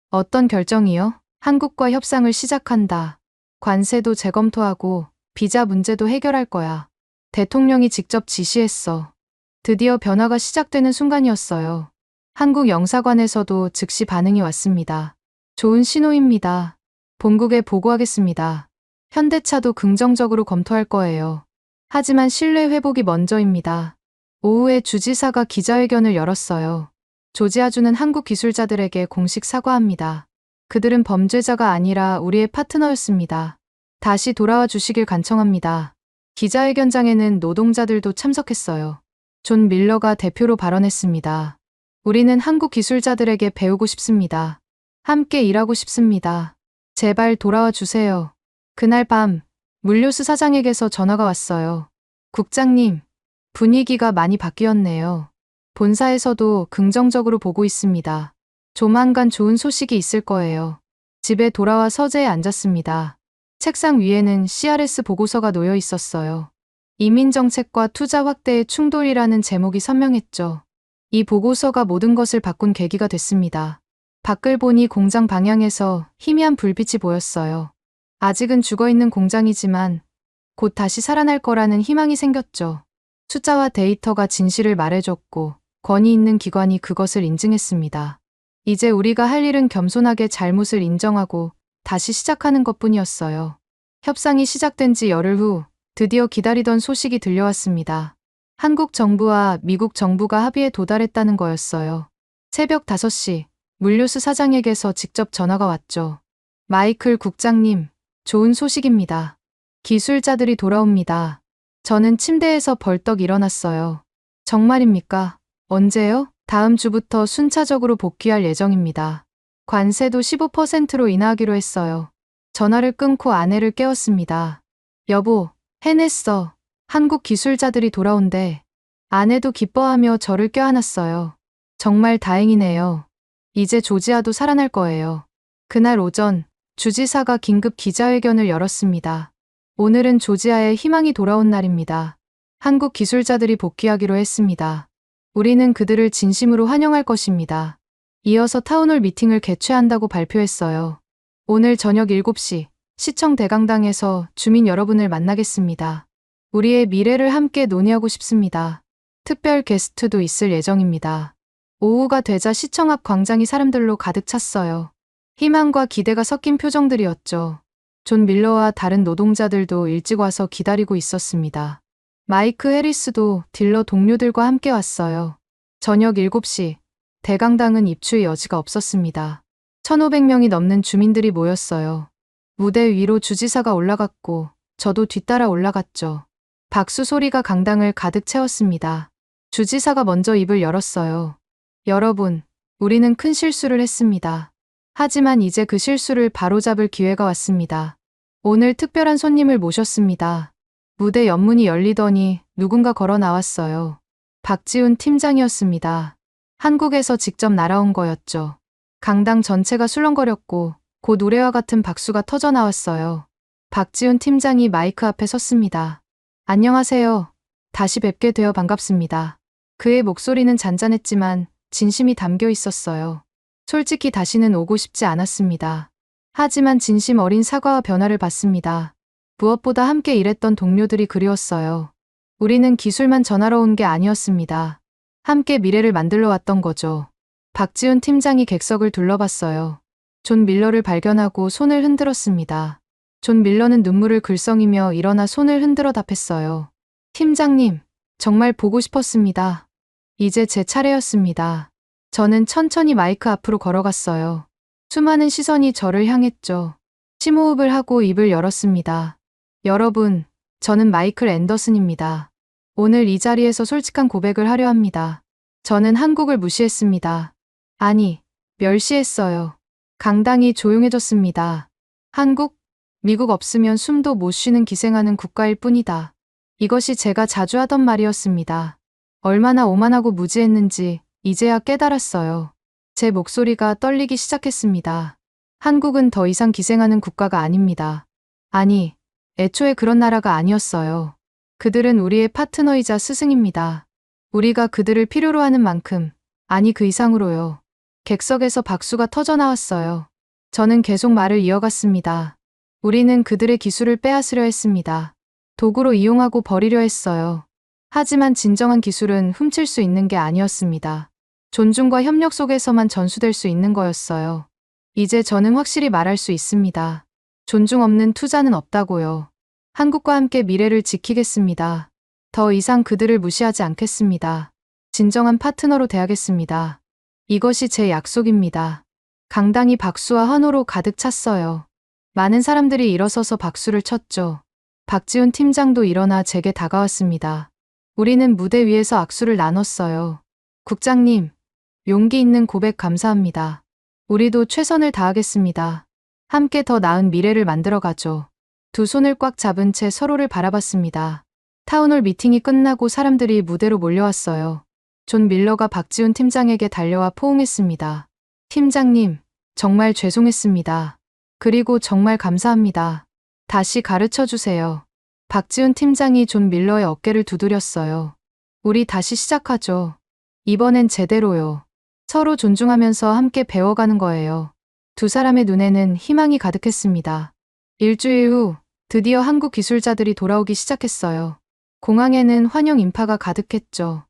S4: 어떤 결정이요? 한국과 협상을 시작한다. 관세도 재검토하고 비자 문제도 해결할 거야. 대통령이 직접 지시했어. 드디어 변화가 시작되는 순간이었어요. 한국 영사관에서도 즉시 반응이 왔습니다. 좋은 신호입니다. 본국에 보고하겠습니다. 현대차도 긍정적으로 검토할 거예요. 하지만 신뢰 회복이 먼저입니다. 오후에 주지사가 기자회견을 열었어요. 조지아주는 한국 기술자들에게 공식 사과합니다. 그들은 범죄자가 아니라 우리의 파트너였습니다. 다시 돌아와 주시길 간청합니다. 기자회견장에는 노동자들도 참석했어요. 존 밀러가 대표로 발언했습니다. 우리는 한국 기술자들에게 배우고 싶습니다. 함께 일하고 싶습니다. 제발 돌아와 주세요. 그날 밤, 물류수 사장에게서 전화가 왔어요. 국장님, 분위기가 많이 바뀌었네요. 본사에서도 긍정적으로 보고 있습니다. 조만간 좋은 소식이 있을 거예요. 집에 돌아와 서재에 앉았습니다. 책상 위에는 CRS 보고서가 놓여 있었어요. 이민정책과 투자 확대의 충돌이라는 제목이 선명했죠. 이 보고서가 모든 것을 바꾼 계기가 됐습니다. 밖을 보니 공장 방향에서 희미한 불빛이 보였어요. 아직은 죽어있는 공장이지만 곧 다시 살아날 거라는 희망이 생겼죠. 숫자와 데이터가 진실을 말해줬고 권위 있는 기관이 그것을 인증했습니다. 이제 우리가 할 일은 겸손하게 잘못을 인정하고 다시 시작하는 것뿐이었어요. 협상이 시작된 지 열흘 후 드디어 기다리던 소식이 들려왔습니다. 한국 정부와 미국 정부가 합의에 도달했다는 거였어요. 새벽 5시 물류수 사장에게서 직접 전화가 왔죠. 마이클 국장님, 좋은 소식입니다. 기술자들이 돌아옵니다. 저는 침대에서 벌떡 일어났어요. 정말입니까? 언제요? 다음 주부터 순차적으로 복귀할 예정입니다. 관세도 15%로 인하하기로 했어요. 전화를 끊고 아내를 깨웠습니다. 여보, 해냈어. 한국 기술자들이 돌아온대. 아내도 기뻐하며 저를 껴안았어요. 정말 다행이네요. 이제 조지아도 살아날 거예요. 그날 오전, 주지사가 긴급 기자회견을 열었습니다. 오늘은 조지아에 희망이 돌아온 날입니다. 한국 기술자들이 복귀하기로 했습니다. 우리는 그들을 진심으로 환영할 것입니다. 이어서 타운홀 미팅을 개최한다고 발표했어요. 오늘 저녁 7시 시청 대강당에서 주민 여러분을 만나겠습니다. 우리의 미래를 함께 논의하고 싶습니다. 특별 게스트도 있을 예정입니다. 오후가 되자 시청 앞 광장이 사람들로 가득 찼어요. 희망과 기대가 섞인 표정들이었죠. 존 밀러와 다른 노동자들도 일찍 와서 기다리고 있었습니다. 마이크 해리스도 딜러 동료들과 함께 왔어요. 저녁 7시, 대강당은 입추의 여지가 없었습니다. 1,500명이 넘는 주민들이 모였어요. 무대 위로 주지사가 올라갔고 저도 뒤따라 올라갔죠. 박수 소리가 강당을 가득 채웠습니다. 주지사가 먼저 입을 열었어요. 여러분, 우리는 큰 실수를 했습니다. 하지만 이제 그 실수를 바로잡을 기회가 왔습니다. 오늘 특별한 손님을 모셨습니다. 무대 옆문이 열리더니 누군가 걸어 나왔어요. 박지훈 팀장이었습니다. 한국에서 직접 날아온 거였죠. 강당 전체가 술렁거렸고 곧 노래와 같은 박수가 터져 나왔어요. 박지훈 팀장이 마이크 앞에 섰습니다. 안녕하세요. 다시 뵙게 되어 반갑습니다. 그의 목소리는 잔잔했지만 진심이 담겨 있었어요. 솔직히 다시는 오고 싶지 않았습니다. 하지만 진심 어린 사과와 변화를 받습니다. 무엇보다 함께 일했던 동료들이 그리웠어요. 우리는 기술만 전하러 온 게 아니었습니다. 함께 미래를 만들러 왔던 거죠. 박지훈 팀장이 객석을 둘러봤어요. 존 밀러를 발견하고 손을 흔들었습니다. 존 밀러는 눈물을 글썽이며 일어나 손을 흔들어 답했어요. 팀장님, 정말 보고 싶었습니다. 이제 제 차례였습니다. 저는 천천히 마이크 앞으로 걸어갔어요. 수많은 시선이 저를 향했죠. 심호흡을 하고 입을 열었습니다. 여러분, 저는 마이클 앤더슨입니다. 오늘 이 자리에서 솔직한 고백을 하려 합니다. 저는 한국을 무시했습니다. 아니, 멸시했어요. 강당이 조용해졌습니다. 한국, 미국 없으면 숨도 못 쉬는 기생하는 국가일 뿐이다. 이것이 제가 자주 하던 말이었습니다. 얼마나 오만하고 무지했는지 이제야 깨달았어요. 제 목소리가 떨리기 시작했습니다. 한국은 더 이상 기생하는 국가가 아닙니다. 아니, 애초에 그런 나라가 아니었어요. 그들은 우리의 파트너이자 스승입니다. 우리가 그들을 필요로 하는 만큼, 아니 그 이상으로요. 객석에서 박수가 터져 나왔어요. 저는 계속 말을 이어갔습니다. 우리는 그들의 기술을 빼앗으려 했습니다. 도구로 이용하고 버리려 했어요. 하지만 진정한 기술은 훔칠 수 있는 게 아니었습니다. 존중과 협력 속에서만 전수될 수 있는 거였어요. 이제 저는 확실히 말할 수 있습니다. 존중 없는 투자는 없다고요. 한국과 함께 미래를 지키겠습니다. 더 이상 그들을 무시하지 않겠습니다. 진정한 파트너로 대하겠습니다. 이것이 제 약속입니다. 강당이 박수와 환호로 가득 찼어요. 많은 사람들이 일어서서 박수를 쳤죠. 박지훈 팀장도 일어나 제게 다가왔습니다. 우리는 무대 위에서 악수를 나눴어요. 국장님, 용기 있는 고백 감사합니다. 우리도 최선을 다하겠습니다. 함께 더 나은 미래를 만들어가죠. 두 손을 꽉 잡은 채 서로를 바라봤습니다. 타운홀 미팅이 끝나고 사람들이 무대로 몰려왔어요. 존 밀러가 박지훈 팀장에게 달려와 포옹했습니다. 팀장님, 정말 죄송했습니다. 그리고 정말 감사합니다. 다시 가르쳐 주세요. 박지훈 팀장이 존 밀러의 어깨를 두드렸어요. 우리 다시 시작하죠. 이번엔 제대로요. 서로 존중하면서 함께 배워가는 거예요. 두 사람의 눈에는 희망이 가득했습니다. 일주일 후 드디어 한국 기술자들이 돌아오기 시작했어요. 공항에는 환영 인파가 가득했죠.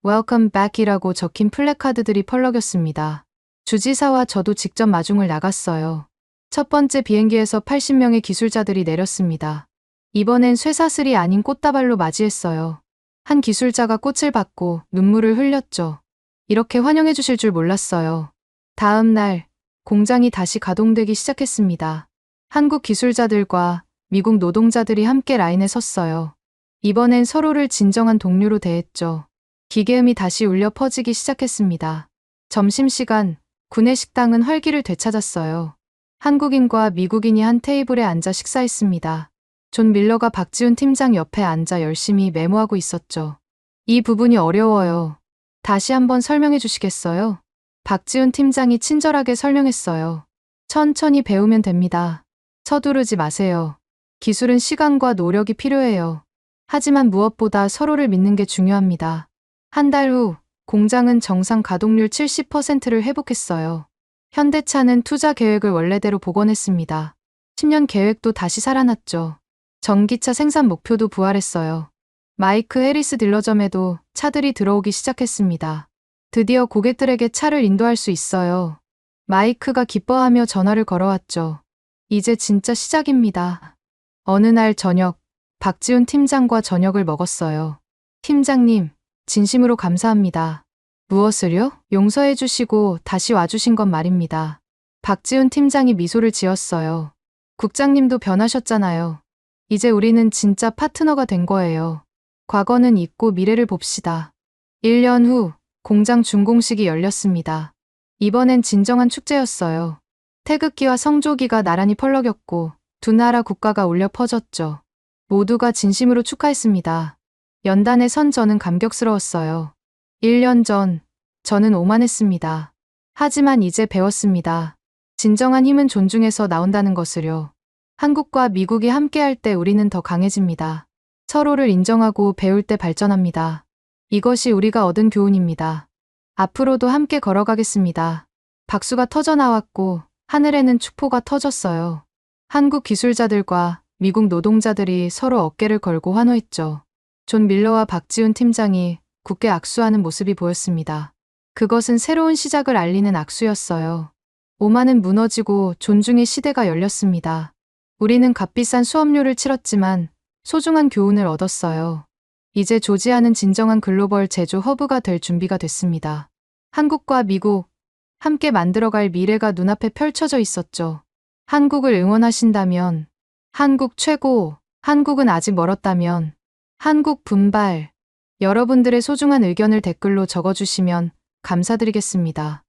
S4: Welcome back이라고 적힌 플래카드들이 펄럭였습니다. 주지사와 저도 직접 마중을 나갔어요. 첫 번째 비행기에서 80명의 기술자들이 내렸습니다. 이번엔 쇠사슬이 아닌 꽃다발로 맞이했어요. 한 기술자가 꽃을 받고 눈물을 흘렸죠. 이렇게 환영해 주실 줄 몰랐어요. 다음 날 공장이 다시 가동되기 시작했습니다. 한국 기술자들과 미국 노동자들이 함께 라인에 섰어요. 이번엔 서로를 진정한 동료로 대했죠. 기계음이 다시 울려 퍼지기 시작했습니다. 점심시간, 구내식당은 활기를 되찾았어요. 한국인과 미국인이 한 테이블에 앉아 식사했습니다. 존 밀러가 박지훈 팀장 옆에 앉아 열심히 메모하고 있었죠. 이 부분이 어려워요. 다시 한번 설명해 주시겠어요? 박지훈 팀장이 친절하게 설명했어요. 천천히 배우면 됩니다. 서두르지 마세요. 기술은 시간과 노력이 필요해요. 하지만 무엇보다 서로를 믿는 게 중요합니다. 한 달 후, 공장은 정상 가동률 70%를 회복했어요. 현대차는 투자 계획을 원래대로 복원했습니다. 10년 계획도 다시 살아났죠. 전기차 생산 목표도 부활했어요. 마이크 해리스 딜러점에도 차들이 들어오기 시작했습니다. 드디어 고객들에게 차를 인도할 수 있어요. 마이크가 기뻐하며 전화를 걸어왔죠. 이제 진짜 시작입니다. 어느 날 저녁, 박지훈 팀장과 저녁을 먹었어요. 팀장님, 진심으로 감사합니다. 무엇을요? 용서해 주시고 다시 와주신 건 말입니다. 박지훈 팀장이 미소를 지었어요. 국장님도 변하셨잖아요. 이제 우리는 진짜 파트너가 된 거예요. 과거는 잊고 미래를 봅시다. 1년 후 공장 준공식이 열렸습니다. 이번엔 진정한 축제였어요. 태극기와 성조기가 나란히 펄럭였고 두 나라 국가가 울려 퍼졌죠. 모두가 진심으로 축하했습니다. 연단에 선 저는 감격스러웠어요. 1년 전 저는 오만했습니다. 하지만 이제 배웠습니다. 진정한 힘은 존중에서 나온다는 것을요. 한국과 미국이 함께할 때 우리는 더 강해집니다. 서로를 인정하고 배울 때 발전합니다. 이것이 우리가 얻은 교훈입니다. 앞으로도 함께 걸어가겠습니다. 박수가 터져 나왔고 하늘에는 축포가 터졌어요. 한국 기술자들과 미국 노동자들이 서로 어깨를 걸고 환호했죠. 존 밀러와 박지훈 팀장이 굳게 악수하는 모습이 보였습니다. 그것은 새로운 시작을 알리는 악수였어요. 오만은 무너지고 존중의 시대가 열렸습니다. 우리는 값비싼 수업료를 치렀지만 소중한 교훈을 얻었어요. 이제 조지아는 진정한 글로벌 제조 허브가 될 준비가 됐습니다. 한국과 미국, 함께 만들어갈 미래가 눈앞에 펼쳐져 있었죠. 한국을 응원하신다면 한국 최고 한국은 아직 멀었다면 한국 분발. 여러분들의 소중한 의견을 댓글로 적어주시면 감사드리겠습니다.